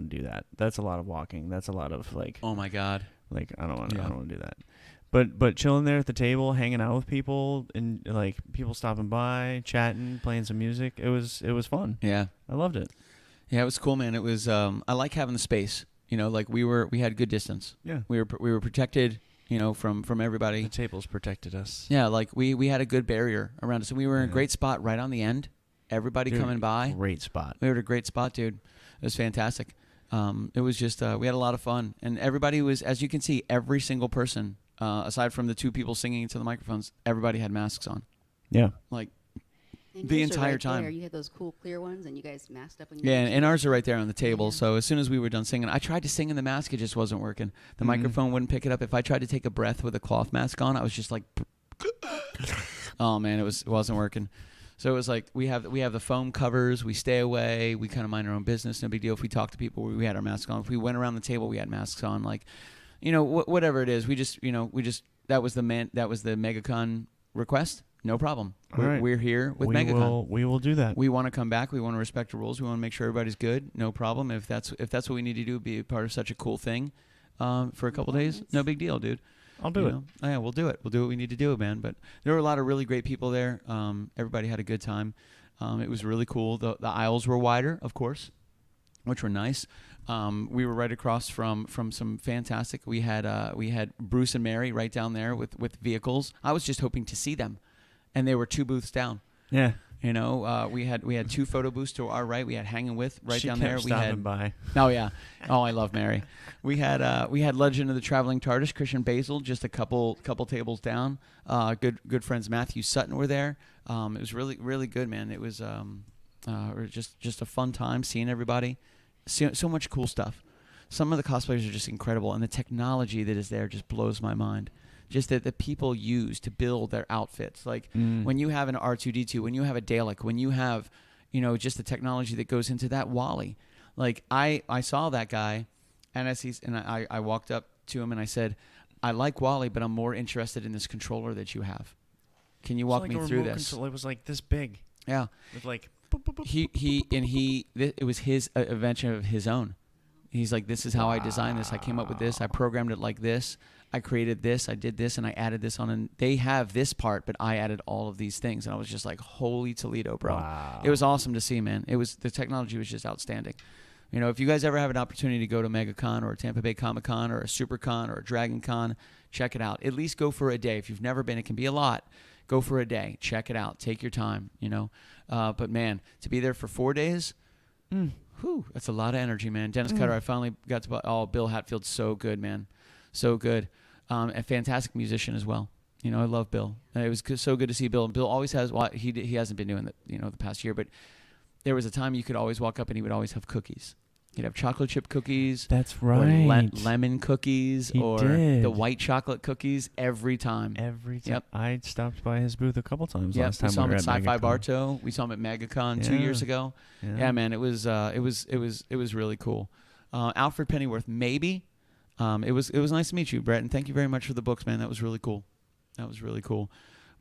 do that. That's a lot of walking. That's a lot of like. Oh my God. Like I don't want to do that. But chilling there at the table, hanging out with people, and like people stopping by, chatting, playing some music. It was fun. Yeah, I loved it. Yeah, it was cool, man. It was. I like having the space. You know, like we had good distance. Yeah, we were protected. You know, from everybody. The tables protected us. Yeah, like we had a good barrier around us, and we were in a great spot right on the end. Everybody coming by. Great spot. We were at a great spot, dude. It was fantastic. It was just we had a lot of fun, and everybody was, as you can see, every single person, aside from the two people singing into the microphones, everybody had masks on. Yeah, like and the entire time. There. You had those cool clear ones, and you guys masked up. Yeah, and ours are right there on the table. Yeah. So as soon as we were done singing, I tried to sing in the mask. It just wasn't working. The microphone wouldn't pick it up. If I tried to take a breath with a cloth mask on, I was just like, oh man, it wasn't working. So it was like we have the foam covers. We stay away. We kind of mind our own business. No big deal. If we talk to people, we had our masks on. If we went around the table, we had masks on. Like, you know, whatever it is, we just that was the MegaCon request. No problem. We're here with MegaCon. We will do that. We want to come back. We want to respect the rules. We want to make sure everybody's good. No problem. If that's what we need to do, be a part of such a cool thing for a couple days. No big deal, dude. I'll do it. Oh, yeah, we'll do it. We'll do what we need to do, man. But there were a lot of really great people there. Everybody had a good time. It was really cool. The aisles were wider, of course, which were nice. We were right across from some fantastic. We had Bruce and Mary right down there with vehicles. I was just hoping to see them. And they were 2 booths down. Yeah. You know, we had 2 photo booths to our right. We had Hanging With right down there. We had by. Oh yeah. Oh, I love Mary. We had Legend of the Traveling TARDIS, Christian Basil, just a couple tables down. Good friends Matthew Sutton were there. It was really really good, man. It was just a fun time seeing everybody. So much cool stuff. Some of the cosplayers are just incredible, and the technology that is there just blows my mind. just that the people use to build their outfits. Like when you have an R2-D2, when you have a Dalek, when you have, just the technology that goes into that Wally. Like I saw that guy, and I walked up to him and I said, I like Wally, but I'm more interested in this controller that you have. Can you walk me through this? It was like this big. Yeah. With like. It was his invention of his own. He's like, this is how I designed this. I came up with this. I programmed it like this. I created this. I did this, and I added this on. And they have this part, but I added all of these things. And I was just like, holy Toledo, bro. Wow. It was awesome to see, man. The technology was just outstanding. If you guys ever have an opportunity to go to MegaCon or a Tampa Bay Comic-Con or a SuperCon or a DragonCon, check it out. At least go for a day. If you've never been, it can be a lot. Go for a day. Check it out. Take your time, But, man, to be there for 4 days, that's a lot of energy, man. Dennis Cutter, I finally got to Bill Hatfield's so good, man. So good. A fantastic musician as well. I love Bill. It was so good to see Bill. And Bill always has, he hasn't been doing that, the past year, but there was a time you could always walk up and he would always have cookies. He'd have chocolate chip cookies. That's right. Or lemon cookies. The white chocolate cookies every time. Every time. Yep. I stopped by his booth a couple times last we time saw him at Sci-Fi MegaCon. Bartow. We saw him at MegaCon 2 years ago. Yeah, man, it was really cool. Alfred Pennyworth, maybe. It was nice to meet you, Brett, and thank you very much for the books, man. That was really cool.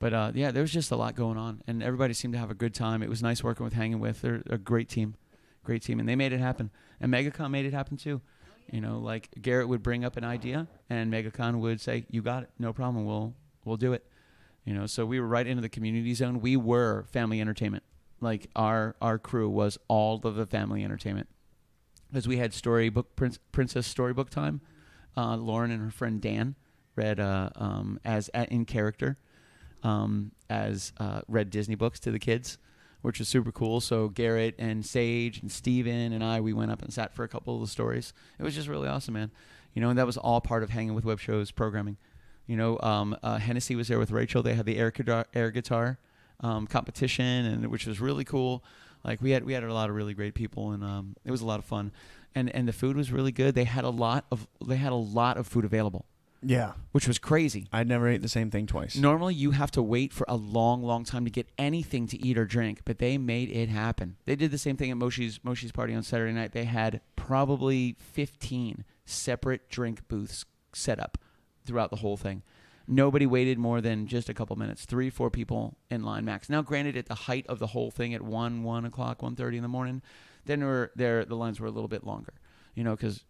But there was just a lot going on, and everybody seemed to have a good time. It was nice working with, hanging with. They're a great team, and they made it happen. And MegaCon made it happen too. Like Garrett would bring up an idea, and MegaCon would say, "You got it, no problem. We'll do it." So we were right into the community zone. We were family entertainment. Like our crew was all of the family entertainment, because we had Princess Storybook time. Lauren and her friend Dan read in character, read Disney books to the kids, which was super cool. So Garrett and Sage and Steven and we went up and sat for a couple of the stories. It was just really awesome, man. And that was all part of hanging with Web Show's programming. Hennessy was there with Rachel. They had the air guitar competition, and which was really cool. Like we had a lot of really great people, and it was a lot of fun. And the food was really good. They had a lot of food available. Yeah. Which was crazy. I'd never ate the same thing twice. Normally, you have to wait for a long, long time to get anything to eat or drink, but they made it happen. They did the same thing at Moshi's party on Saturday night. They had probably 15 separate drink booths set up throughout the whole thing. Nobody waited more than just a couple minutes. 3-4 people in line max. Now, granted, at the height of the whole thing at 1 o'clock, 1:30 in the morning, then the lines were a little bit longer, because,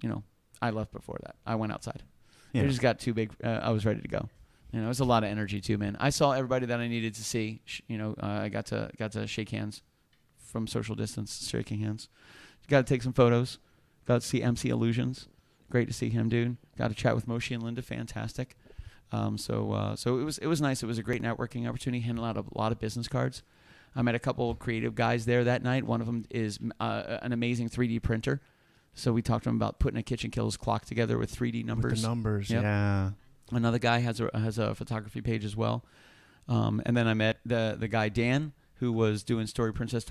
I left before that. I went outside. Yeah. It just got too big. I was ready to go. It was a lot of energy too, man. I saw everybody that I needed to see. I got to shake hands from social distance, shaking hands. Got to take some photos. Got to see MC Illusions. Great to see him, dude. Got to chat with Moshi and Linda. Fantastic. So it was nice. It was a great networking opportunity. Handed out a lot of business cards. I met a couple of creative guys there that night. One of them is an amazing 3D printer. So we talked to him about putting a KitchenKillaz clock together with 3D numbers. With the numbers, yep. Yeah. Another guy has a photography page as well. And then I met the guy Dan, who was doing Princess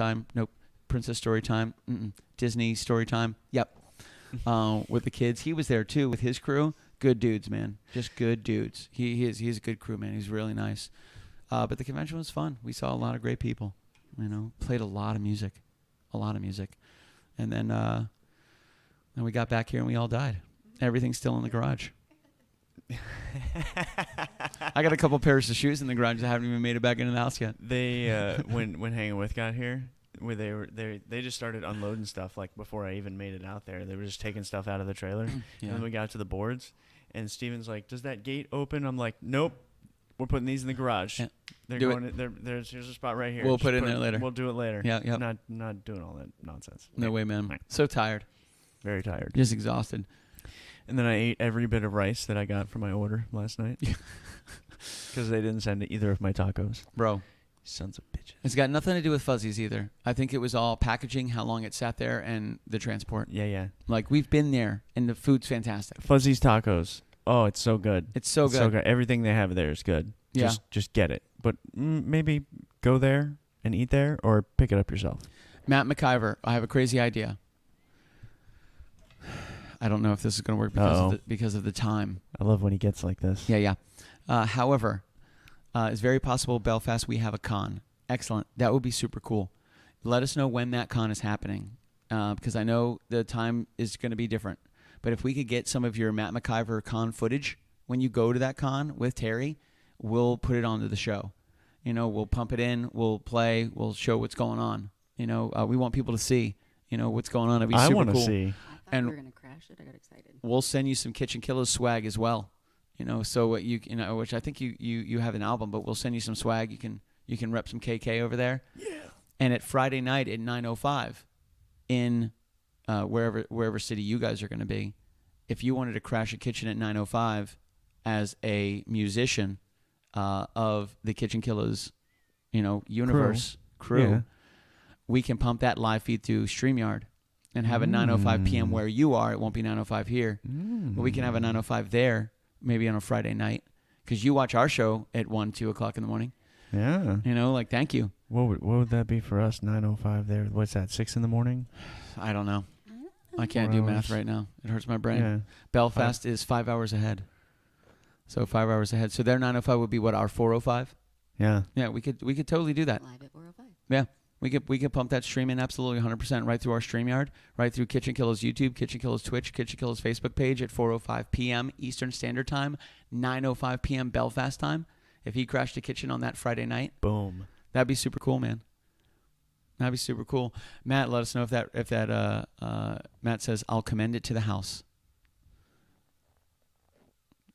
Story Time. Disney Story Time. Yep. With the kids. He was there too with his crew. Good dudes, man. Just good dudes. He's a good crew, man. He's really nice. But the convention was fun. We saw a lot of great people. Played a lot of music. And then we got back here and we all died. Everything's still in the garage. I got a couple pairs of shoes in the garage that haven't even made it back into the house yet. They when Hanging With got here, where they just started unloading stuff like before I even made it out there. They were just taking stuff out of the trailer. Yeah. And then we got to the boards, and Steven's like, "Does that gate open?" I'm like, "Nope. We're putting these in the garage. Yeah. Here's a spot right here. We'll put it in there later. We'll do it later. Yeah, yeah. Not doing all that nonsense. No way, man. So tired. Very tired. Just exhausted. And then I ate every bit of rice that I got for my order last night. Because they didn't send either of my tacos. Bro. Sons of bitches. It's got nothing to do with Fuzzies either. I think it was all packaging, how long it sat there, and the transport. Yeah. Like, we've been there, and the food's fantastic. Fuzzies tacos. Oh, it's so good. It's so good. Everything they have there is good. Yeah. Just get it. But maybe go there and eat there, or pick it up yourself. Matt McIver, I have a crazy idea. I don't know if this is going to work because of the time. I love when he gets like this. Yeah. However, it's very possible Belfast we have a con. Excellent. That would be super cool. Let us know when that con is happening, because I know the time is going to be different. But if we could get some of your Matt McIver con footage when you go to that con with Terry, we'll put it onto the show. We'll pump it in, we'll play, we'll show what's going on. We want people to see, what's going on. It'd be super cool. I want to see. And we were gonna crash it. I got excited. We'll send you some KitchenKillaz swag as well. So what which I think you have an album, but we'll send you some swag. You can rep some KK over there. Yeah. And at Friday night at 9:05 in wherever city you guys are going to be, if you wanted to crash a kitchen at 9:05 as a musician of the KitchenKillaz, universe crew, yeah. we can pump that live feed through StreamYard and have a 9:05 p.m. where you are. It won't be 9:05 here, but we can have a 9:05 there, maybe on a Friday night, because you watch our show at 1, 2 o'clock in the morning. Yeah. Thank you. What would that be for us? 9:05 there. What's that? 6 in the morning? I don't know. I can't do math right now. It hurts my brain. Yeah. Belfast is 5 hours ahead. So 5 hours ahead. So their 9:05 would be what, our 4:05? Yeah. Yeah, we could totally do that. Live at 4:05. Yeah. We could pump that stream in absolutely 100% right through our StreamYard, right through KitchenKillaz YouTube, KitchenKillaz Twitch, KitchenKillaz Facebook page at 4:05 p.m. Eastern Standard Time, 9:05 p.m. Belfast time. If he crashed a kitchen on that Friday night, boom. That'd be super cool, man. That'd be super cool. Matt, let us know if that Matt says, I'll commend it to the house.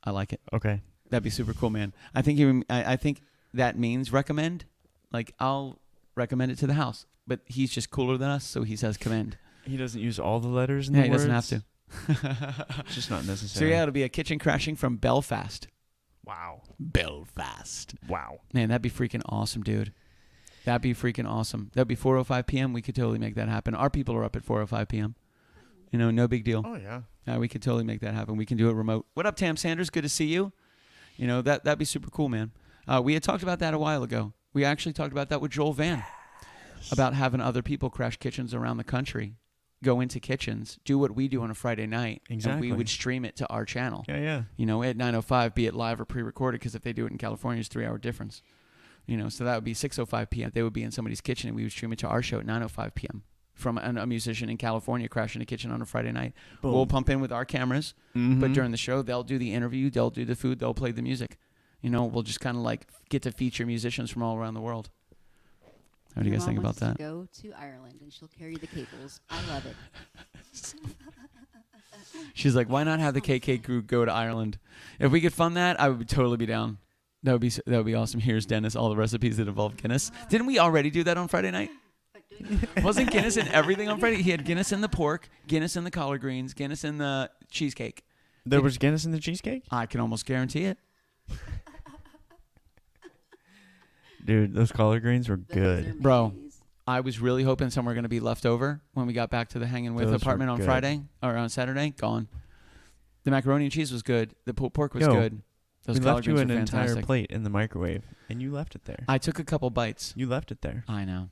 I like it. Okay. That'd be super cool, man. I think that means recommend. Like, I'll recommend it to the house. But he's just cooler than us, so he says commend. He doesn't use all the letters in the words? Yeah, he doesn't have to. It's just not necessary. So yeah, it'll be a kitchen crashing from Belfast. Wow. Belfast. Wow. Man, that'd be freaking awesome, dude. That'd be freaking awesome. That'd be 4:05 p.m. We could totally make that happen. Our people are up at 4:05 p.m. No big deal. Oh, yeah. We could totally make that happen. We can do it remote. What up, Tam Sanders? Good to see you. That'd be super cool, man. We had talked about that a while ago. We actually talked about that with Joel Van, about having other people crash kitchens around the country, go into kitchens, do what we do on a Friday night. Exactly. And we would stream it to our channel. Yeah. At 9:05, be it live or pre-recorded, because if they do it in California, it's 3-hour difference. So that would be 6:05 p.m. They would be in somebody's kitchen, and we would stream it to our show at 9:05 p.m. from a musician in California crashing a kitchen on a Friday night. Boom. We'll pump in with our cameras, but during the show, they'll do the interview, they'll do the food, they'll play the music. We'll just kind of like get to feature musicians from all around the world. How do you guys think about that? Go to Ireland, and she'll carry the cables. I love it. She's like, why not have the KK crew go to Ireland? If we could fund that, I would totally be down. That would be awesome. Here's Dennis, all the recipes that involve Guinness. Didn't we already do that on Friday night? Wasn't Guinness in everything on Friday? He had Guinness in the pork, Guinness in the collard greens, Guinness in the cheesecake. There was Guinness in the cheesecake? I can almost guarantee it. Dude, those collard greens were good. Bro, I was really hoping some were going to be left over when we got back to the Hanging With apartment on Friday or on Saturday. Gone. The macaroni and cheese was good. The pulled pork was good. Those we collard left you greens an were fantastic. entire plate in the microwave, and you left it there. I took a couple bites. You left it there. I know.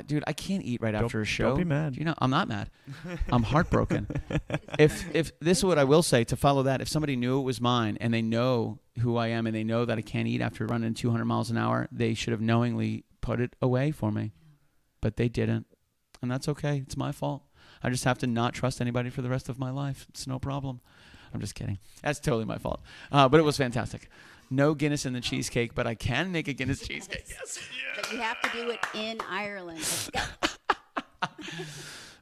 Dude, I can't eat right after a show. Don't be mad. I'm not mad. I'm heartbroken. If this is what I will say, to follow that, if somebody knew it was mine and they know who I am and they know that I can't eat after running 200 miles an hour, they should have knowingly put it away for me. But they didn't. And that's okay. It's my fault. I just have to not trust anybody for the rest of my life. It's no problem. I'm just kidding. That's totally my fault. But it was fantastic. No Guinness in the cheesecake, but I can make a Guinness cheesecake. Yes. Yeah. But you have to do it in Ireland. Let's go.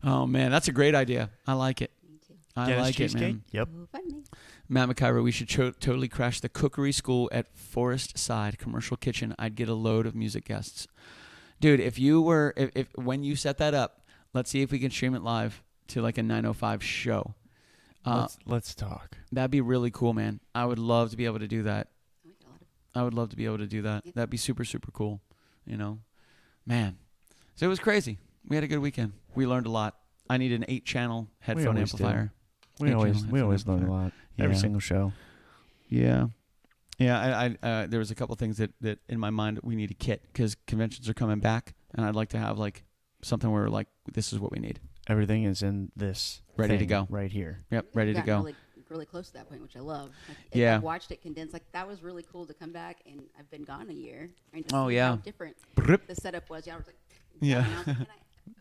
Oh, man. That's a great idea. I like it. Me too. I Guinness like cheesecake? it, man. Yep. Oh, funny. Matt McIver, we should totally crash the cookery school at Forest Side Commercial Kitchen. I'd get a load of music guests. Dude, if when you set that up, let's see if we can stream it live to like a 9:05 show. Let's talk. That'd be really cool, man. I would love to be able to do that. I would love to be able to do that. Yeah. That'd be super, super cool. Man. So it was crazy. We had a good weekend. We learned a lot. I need an 8-channel headphone amplifier. We always learn a lot. Every single show. Yeah. Yeah, I there was a couple things that in my mind we need a kit because conventions are coming back, and I'd like to have like something where like this is what we need. Everything is in this Ready to thing go. right here. Yep, ready to go. Really really close to that point, which I love. Like, yeah. I watched it condensed. Like, that was really cool to come back, and I've been gone a year. And Oh, see yeah. how different the setup was. Yeah, I was like, yeah. and I was like,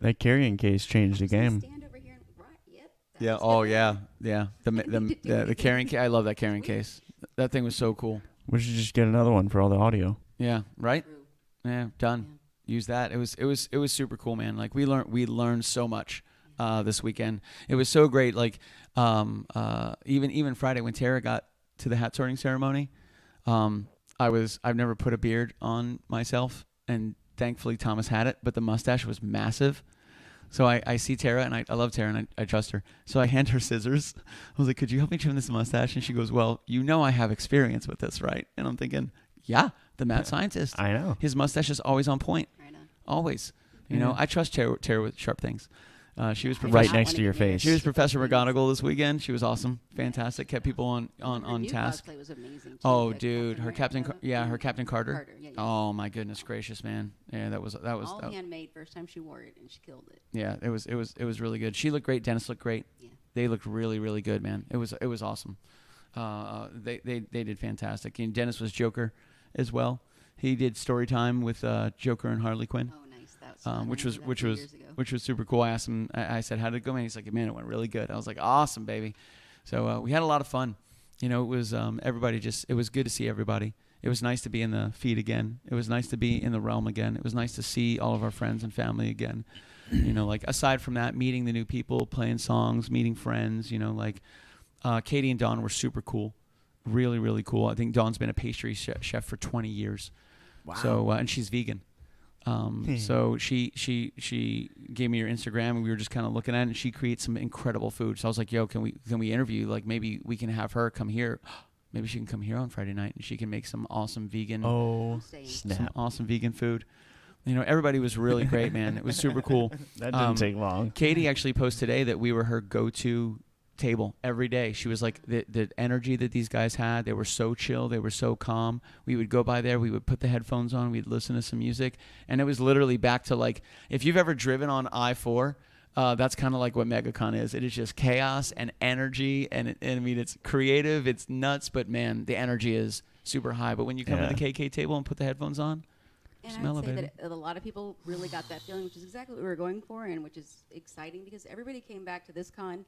That carrying case changed the game. Stand over here and yep. Yeah. Oh, yeah. Yeah. The carrying case. I love that carrying case. That thing was so cool. We should just get another one for all the audio. Yeah. Right. True. Yeah. Done. Yeah. Use that. It was super cool, man. Like we learned so much this weekend. It was so great. Like even Friday when Tara got to the hat sorting ceremony, I've never put a beard on myself, and thankfully Thomas had it, but the mustache was massive. So I see Tara, and I love Tara, and I trust her. So I hand her scissors. I was like, could you help me trim this mustache? And she goes, well, you know I have experience with this, right? And I'm thinking, yeah, the mad scientist. I know. His mustache is always on point. I know. Always. You know, I trust Tara with sharp things. She was right next to your face. She was Professor McGonagall this weekend. She was awesome, fantastic. Kept people on task. Cosplay was amazing too. Oh, Like dude, her Captain Carter. Carter, yeah. Oh my goodness gracious, man. Yeah, that was all handmade. First time she wore it, and she killed it. Yeah, it was really good. She looked great. Dennis looked great. Yeah. They looked really, really good, man. It was awesome. They did fantastic. And Dennis was Joker as well. He did story time with Joker and Harley Quinn. Oh, nice. That was fun. which was super cool. I asked him. I said, "How did it go, man?" He's like, "Man, it went really good." I was like, "Awesome, baby." So we had a lot of fun. You know, it was everybody just. It was good to see everybody. It was nice to be in the feed again. It was nice to be in the realm again. It was nice to see all of our friends and family again. You know, like aside from that, meeting the new people, playing songs, meeting friends. You know, like Katie and Dawn were super cool, really, really cool. I think Dawn's been a pastry chef for 20 years. Wow. So and she's vegan. So she gave me her Instagram, and we were just kind of looking at it, and she creates some incredible food. So I was like, yo, can we interview? Like maybe we can have her come here. Maybe she can come here on Friday night, and she can make some awesome vegan. Oh, snap! Some awesome vegan food. You know, everybody was really great, man. It was super cool. That didn't take long. Katie actually posted today that we were her go-to table every day. She was like, the energy that these guys had, they were so chill, they were so calm. We would go by there, we would put the headphones on, we'd listen to some music, and it was literally back to like, if you've ever driven on I-4, that's kind of like what MegaCon is. It is just chaos and energy, and I mean, it's creative, it's nuts, but man, the energy is super high. But when you come to the KK table and put the headphones on, and I would say that a lot of people really got that feeling, which is exactly what we were going for, and which is exciting because everybody came back to this con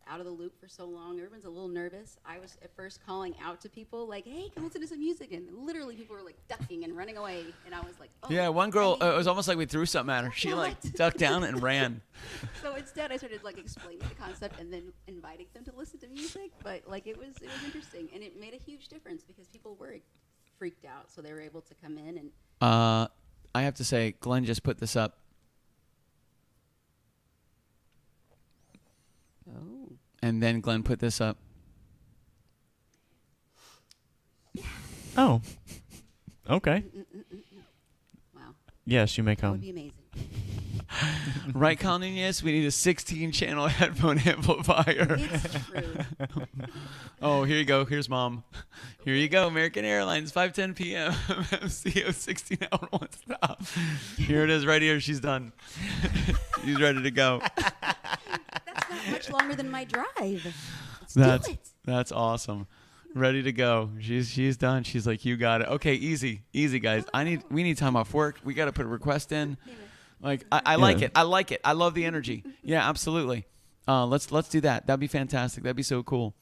out of the loop for so long. Everyone's a little nervous. I was at first calling out to people like, hey, come listen to some music, and literally people were like ducking and running away, and I was like, oh. Yeah, one girl, it was almost like we threw something at her. She like ducked down and ran. So instead I started like explaining the concept and then inviting them to listen to music, but like it was interesting, and it made a huge difference because people were freaked out, so they were able to come in and I have to say, Glenn just put this up. Oh. And then Glenn put this up. Oh. Okay. Wow. Yes, you may That come. would be amazing. Right, Colin? Yes, we need a 16-channel headphone amplifier. It's true. Oh, here you go. Here's Mom. Here you go. American Airlines, 5:10 p.m. MCO 16-hour one stop. Here it is right here. She's done. She's ready to go. That's not much longer than my drive. Let's do it. That's awesome. Ready to go. She's done. She's like, you got it. Okay, easy, guys. We need time off work. We got to put a request in. Like I like it. I like it. I love the energy. Yeah, absolutely. Let's do that. That'd be fantastic. That'd be so cool.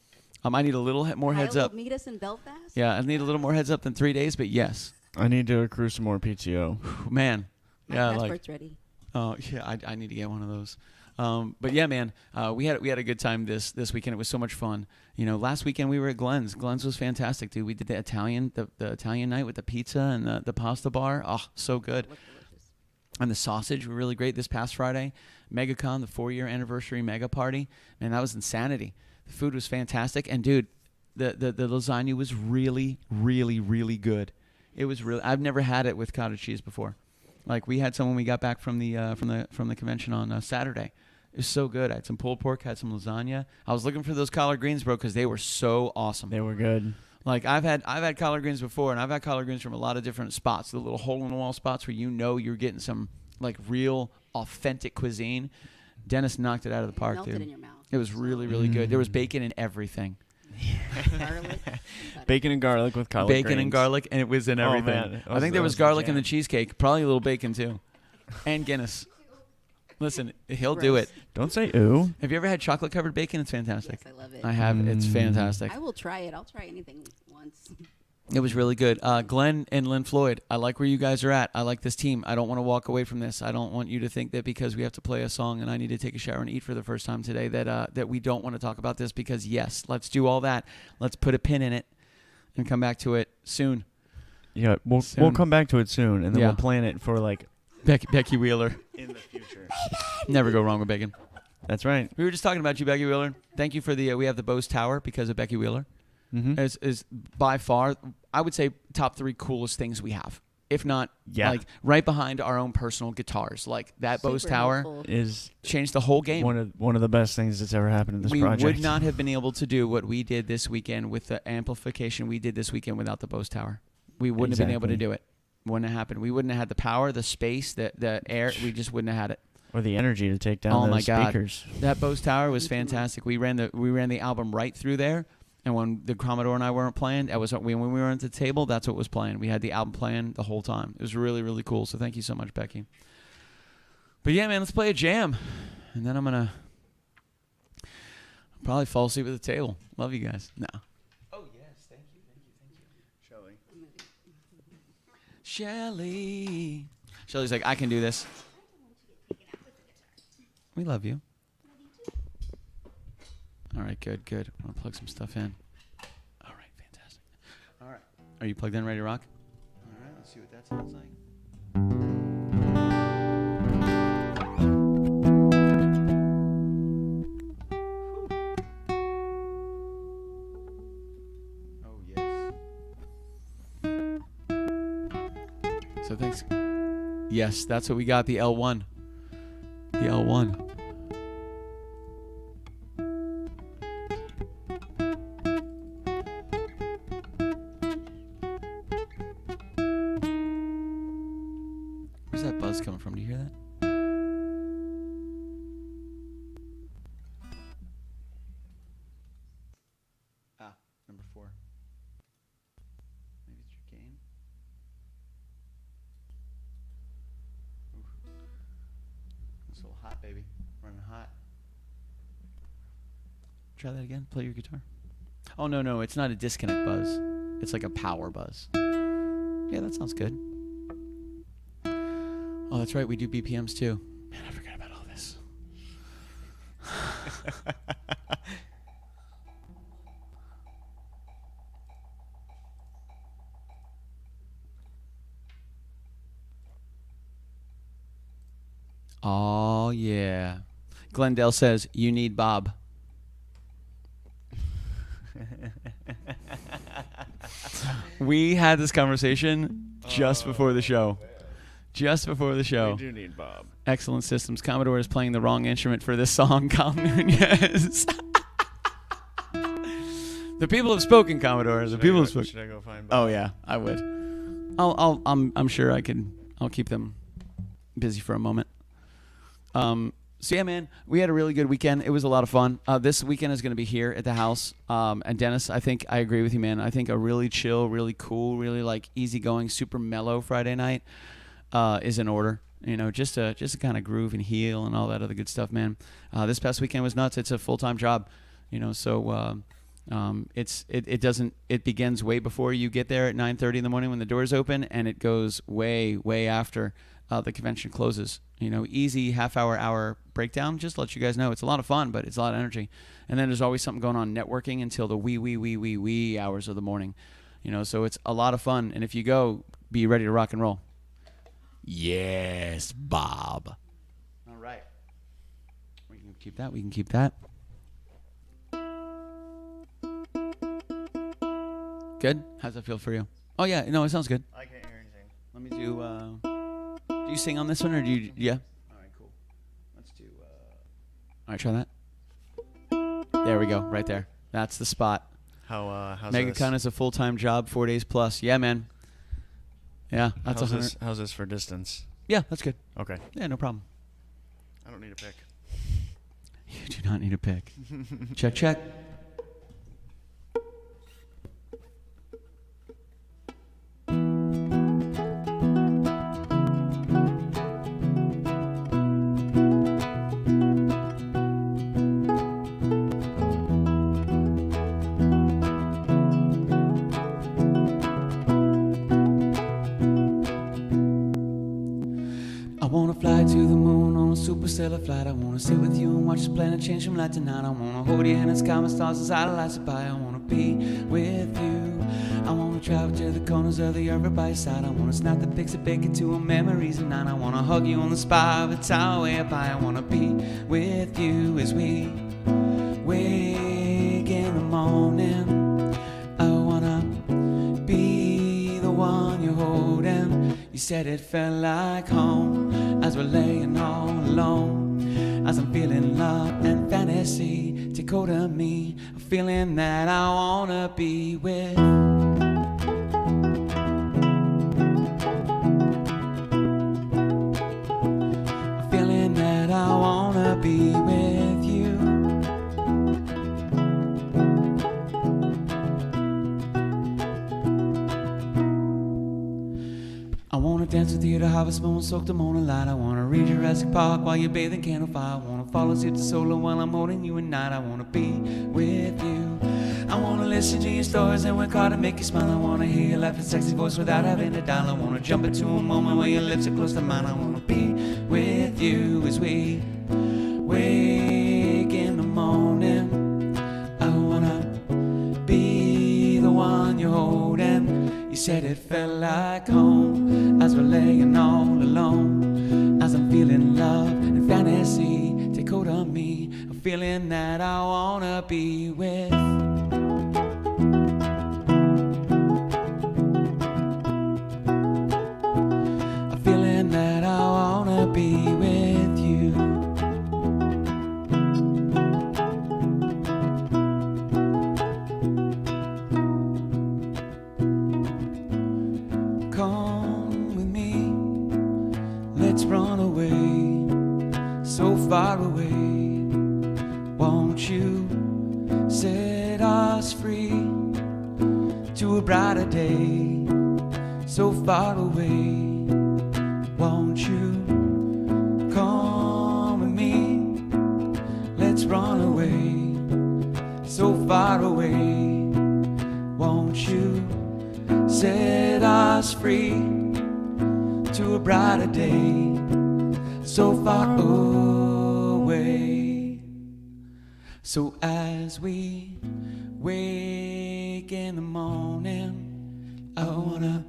I need a little more heads up. Meet us in Belfast. Yeah, I need a little more heads up than 3 days, but yes. I need to accrue some more PTO. Man. My passport's ready. Oh yeah, I need to get one of those. But yeah, man, we had a good time this weekend. It was so much fun. You know, last weekend we were at Glenn's. Glenn's was fantastic, dude. We did the Italian night with the pizza and the pasta bar. Oh, so good. And the sausage were really great this past Friday. MegaCon, the 4-year anniversary mega party. Man, that was insanity. The food was fantastic. And dude, the lasagna was really, really, really good. It was really, I've never had it with cottage cheese before. Like we had some when we got back from the convention on Saturday. It was so good. I had some pulled pork, had some lasagna. I was looking for those collard greens, bro, because they were so awesome. They were good. Like I've had collard greens before, and I've had collard greens from a lot of different spots, the little hole-in-the-wall spots where you know you're getting some like real authentic cuisine. Dennis knocked it out of the park, melted dude. in your mouth. It was really, really good. There was bacon in everything. Garlic. Bacon and garlic with collard Bacon greens. and garlic, and it was in everything. Man. I think there was garlic in the cheesecake. Probably a little bacon, too. And Guinness. Listen, he'll do it. Don't say ooh. Have you ever had chocolate-covered bacon? It's fantastic. Yes, I love it. I have. It's fantastic. I will try it. I'll try anything once. It was really good. Glenn and Lynn Floyd, I like where you guys are at. I like this team. I don't want to walk away from this. I don't want you to think that because we have to play a song and I need to take a shower and eat for the first time today that we don't want to talk about this, because, yes, let's do all that. Let's put a pin in it and come back to it soon. Yeah, we'll come back to it soon, and then we'll plan it for, like, Becky Wheeler. in the future. Never go wrong with bacon. That's right. We were just talking about you, Becky Wheeler. Thank you for the we have the Bose Tower because of Becky Wheeler. Mm-hmm. Is by far, I would say, top 3 coolest things we have. If not, Yeah. like right behind our own personal guitars. Like that Super Bose Tower helpful. Is changed the whole game. one of the best things that's ever happened in this project. We would not have been able to do what we did this weekend with the amplification we did this weekend without the Bose Tower. We wouldn't have been able to do it. Wouldn't have happened. We wouldn't have had the power, the space, the air. We just wouldn't have had it. Or the energy to take down those speakers. That Bose Tower was fantastic. We ran the album right through there, and when the Commodore and I weren't playing, that was when we were at the table. That's what was playing. We had the album playing the whole time. It was really, really cool. So thank you so much, Becky. But yeah, man, let's play a jam, and then I'm gonna probably fall asleep at the table. Love you guys. No. Oh yes, thank you. Shelly. Shelly's like, I can do this. We love you. All right, good. I'm going to plug some stuff in. All right, fantastic. All right. Are you plugged in, ready to rock? All right, let's see what that sounds like. Oh, yes. So thanks. Yes, that's what we got, the L1. The L1. Where's that buzz coming from? Do you hear that? Number 4. Maybe it's your gain. It's a little hot, baby. Running hot. Try that again. Play your guitar. Oh, no. It's not a disconnect buzz. It's like a power buzz. Yeah, that sounds good. Oh, that's right. We do BPMs too. Man, I forgot about all this. Oh, yeah. Glendale says, you need Bob. We had this conversation just before the show. Just before the show. We do need Bob. Excellent Systems. Commodore is playing the wrong instrument for this song, Cal Nunez. The people have spoken, Commodore. The people have spoken. Should I go find Bob? Oh yeah, I would. I'm sure I could. I'll keep them busy for a moment. So yeah, man, we had a really good weekend. It was a lot of fun. This weekend is going to be here at the house. And Dennis, I think I agree with you, man. I think a really chill, really cool, really like easygoing, super mellow Friday night is in order. You know, just to kind of groove and heal and all that other good stuff, man. This past weekend was nuts. It's a full-time job, you know. So it begins way before you get there at 9:30 in the morning when the doors open, and it goes way after the convention closes. You know, easy hour breakdown. Just to let you guys know, it's a lot of fun, but it's a lot of energy. And then there's always something going on networking until the wee hours of the morning. You know, so it's a lot of fun. And if you go, be ready to rock and roll. Yes, Bob. All right. We can keep that. We can keep that. Good? How's that feel for you? Oh, yeah. No, it sounds good. I can't hear anything. Let me do... do you sing on this one, or do you... Yeah? All right, cool. Let's do... All right, try that. There we go. Right there. That's the spot. How's MegaKillaz is a full-time job, 4 days plus. Yeah, man. Yeah, that's how's this for distance? Yeah, that's good. Okay. Yeah, no problem. I don't need a pick. You do not need a pick. Check, check. I wanna fly to the moon on a superstellar flight. I wanna sit with you and watch this planet change from light to night. I wanna hold your hand and sky my stars as satellites by. I wanna be with you. I wanna travel to the corners of the earth by your side. I wanna snap the pics and bake it to our memories at night. I wanna hug you on the spire of a tower way up high. I wanna be with you as we wake in the morning. I wanna be the one you're holding. You said it felt like home as we're laying all alone. As I'm feeling love and fantasy take hold of me, a feeling that I wanna be with. A feeling that I wanna be with you. I wanna dance with you to harvest moon, soak the morning light. I wanna read Jurassic Park while you're bathing candlefire. I wanna follow you to solo while I'm holding you at night. I wanna be with you. I wanna listen to your stories and work hard to make you smile. I wanna hear your laughing sexy voice without having to dial. I wanna jump into a moment where your lips are close to mine. I wanna be with you as we wake in the morning. I wanna be the one you're holding. You said it felt like home as we're laying all alone. As I'm feeling love and fantasy take hold of me, a feeling that I wanna be with. A feeling that I wanna be with you. Come with me, let's run away, so far away. Won't you set us free to a brighter day, so far away. Won't you come with me, let's run away, so far away. Won't you set us free to a brighter day, so far away. So as we wake in the morning, I wanna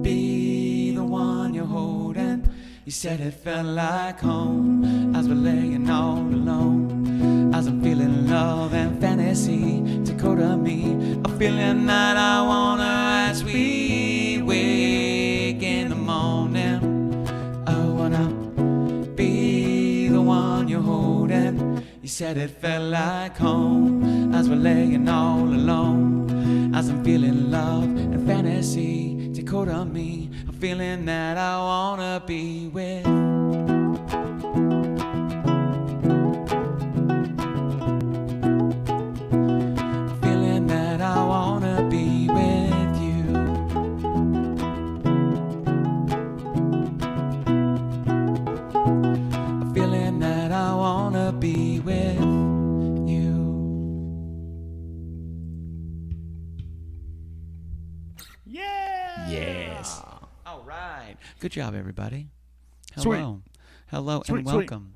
be the one you're holding. You said it felt like home as we're laying all alone. As I'm feeling love and fantasy take hold of me, a feeling that I wanna as we wake in the morning. I wanna be the one you're holding. You said it felt like home as we're laying all alone. As I'm feeling love and fantasy take hold of me, a feeling that I wanna be with. A feeling that I wanna be with you. A feeling that I wanna be with you. Yeah. Yes. All right. Good job, everybody. Sweet. Hello. Hello Sweet, and sweet. welcome.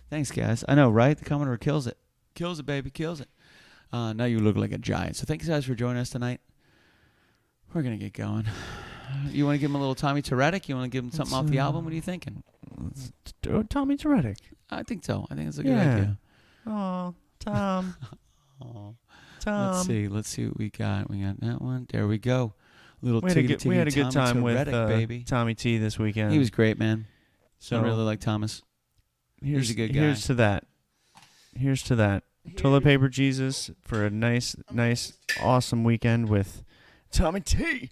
Thanks, guys. I know, right? The Commodore kills it. Kills it, baby. Kills it. Now you look like a giant. So thanks, guys, for joining us tonight. We're going to get going. You want to give him a little Tommy Torettic? You want to give him something off the album? What are you thinking? Let's do Tommy Torettic. I think so. I think it's a good idea. Oh, Tom. Oh. Tom. Let's see what we got. We got that one. There we go. Little We had a good time with baby. Tommy T this weekend. He was great, man. So I really like Thomas. He's a good guy. Here's to that. Toilet Paper Jesus for a nice, awesome weekend with Tommy T.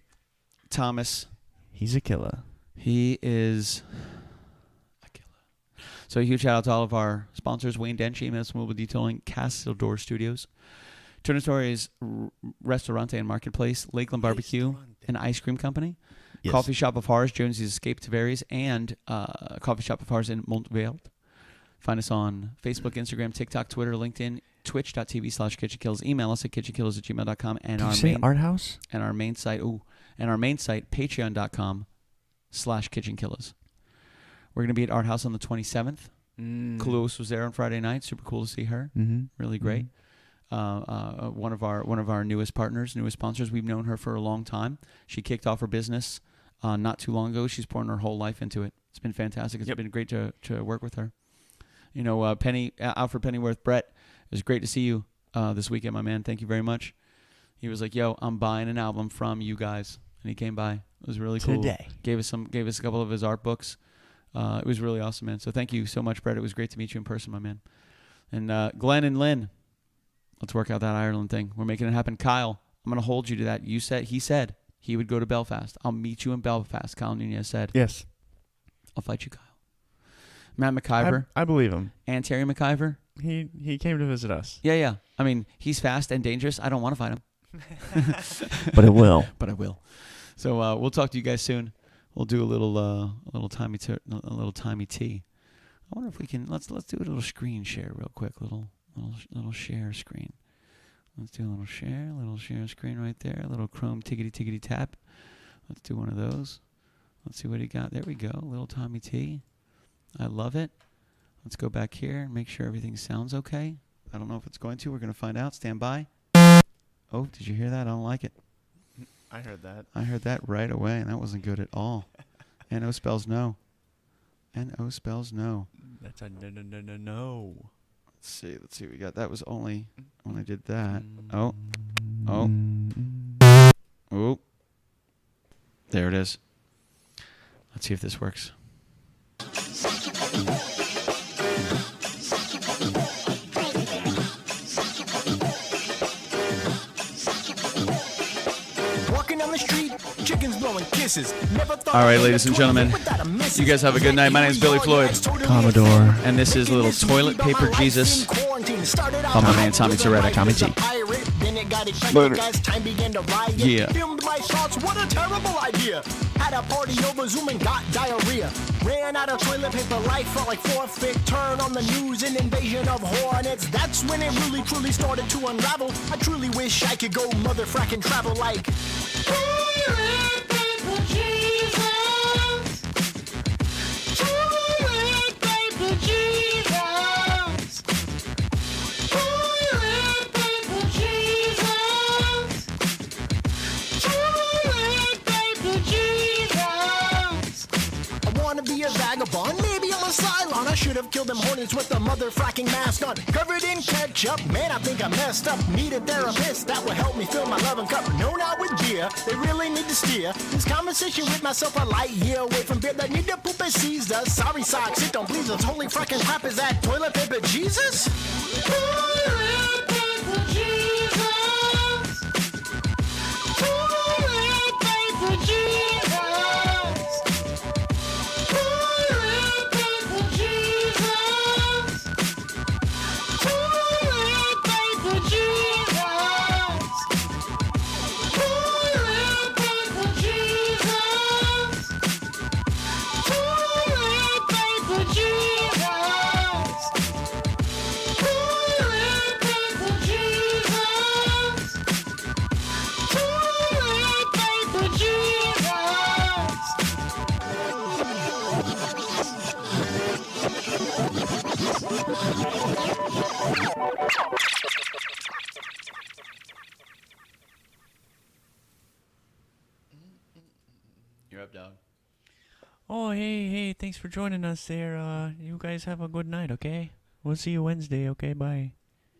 Thomas. He's a killer. He is a killer. So a huge shout out to all of our sponsors: Wayne Denchi, MS Mobile Detailing, Castledor Studios, Tornatore's Restaurante and Marketplace, Lakeland Barbecue, and Ice Cream Company, Coffee Shop of Horrors, Jonesy's Escape to Varies, and Coffee Shop of Horrors in Montvale. Find us on Facebook, Instagram, TikTok, Twitter, LinkedIn, twitch.tv/KitchenKillaz. Email us at kitchenkillaz@gmail.com. And Did you say Art House? And our main site, patreon.com/KitchenKillaz. We're going to be at Art House on the 27th. Clueless was there on Friday night. Super cool to see her. Really great. One of our newest partners, newest sponsors. We've known her for a long time. She kicked off her business not too long ago. She's pouring her whole life into it. It's been fantastic. It's been great to work with her. You know, Alfred Pennyworth, Brett, it was great to see you this weekend, my man. Thank you very much. He was like, "Yo, I'm buying an album from you guys," and he came by. It was really cool. Today. Gave us a couple of his art books. It was really awesome, man. So thank you so much, Brett. It was great to meet you in person, my man. And Glenn and Lynn, let's work out that Ireland thing. We're making it happen. Kyle, I'm going to hold you to that. He said he would go to Belfast. I'll meet you in Belfast, Kyle Nunez said. Yes. I'll fight you, Kyle. Matt McIver. I believe him. And Terry McIver. He came to visit us. Yeah. I mean, he's fast and dangerous. I don't want to fight him. But it will. But I will. So we'll talk to you guys soon. We'll do a little timey tea. I wonder if we can let's do a little screen share real quick. Little share screen. Let's do a little share screen right there. A little Chrome tickety tap. Let's do one of those. Let's see what he got. There we go. Little Tommy T. I love it. Let's go back here and make sure everything sounds okay. I don't know if it's going to. We're going to find out. Stand by. Oh, did you hear that? I don't like it. I heard that. I heard that right away, and that wasn't good at all. N-O spells no. N-O spells no. That's a no. Let's see what we got. That was only when I did that. Oh. There it is. Let's see if this works. All right, ladies and gentlemen, you guys have a good night. My name is Billy Floyd, Commodore, and this is Little Toilet Paper Jesus on my man Tommy Toretta. Tommy T. Later. Yeah. Filmed my shots, what a terrible idea. Had a party over Zoom and got diarrhea. Ran out of toilet paper, life felt like forfeit. Turn on the news, an invasion of hornets. That's when it really truly started to unravel. I truly wish I could go motherfracking travel like toilet paper Jesus. Toilet paper Jesus. Toilet paper Jesus. Toilet paper Jesus. I wanna be a vagabond, maybe I'm a Cylon. I should have killed them hornets with a motherfracking mask on. Covered in ketchup, man, I think I messed up. Need a therapist that will help me fill my loving cup. No, not with beer, they really need to steer this conversation with myself a light year away from beer that need to poop and seize us. Sorry socks, it don't please us. Holy fracking crap, is that toilet paper Jesus? Toilet paper Jesus. Toilet paper Jesus. Toilet paper Jesus. Toilet paper Jesus. Toilet paper Jesus. Toilet paper Jesus. Toilet paper Jesus. Toilet paper You're up, dog. Oh, hey, thanks for joining us there. You guys have a good night, okay? We'll see you Wednesday, okay? Bye.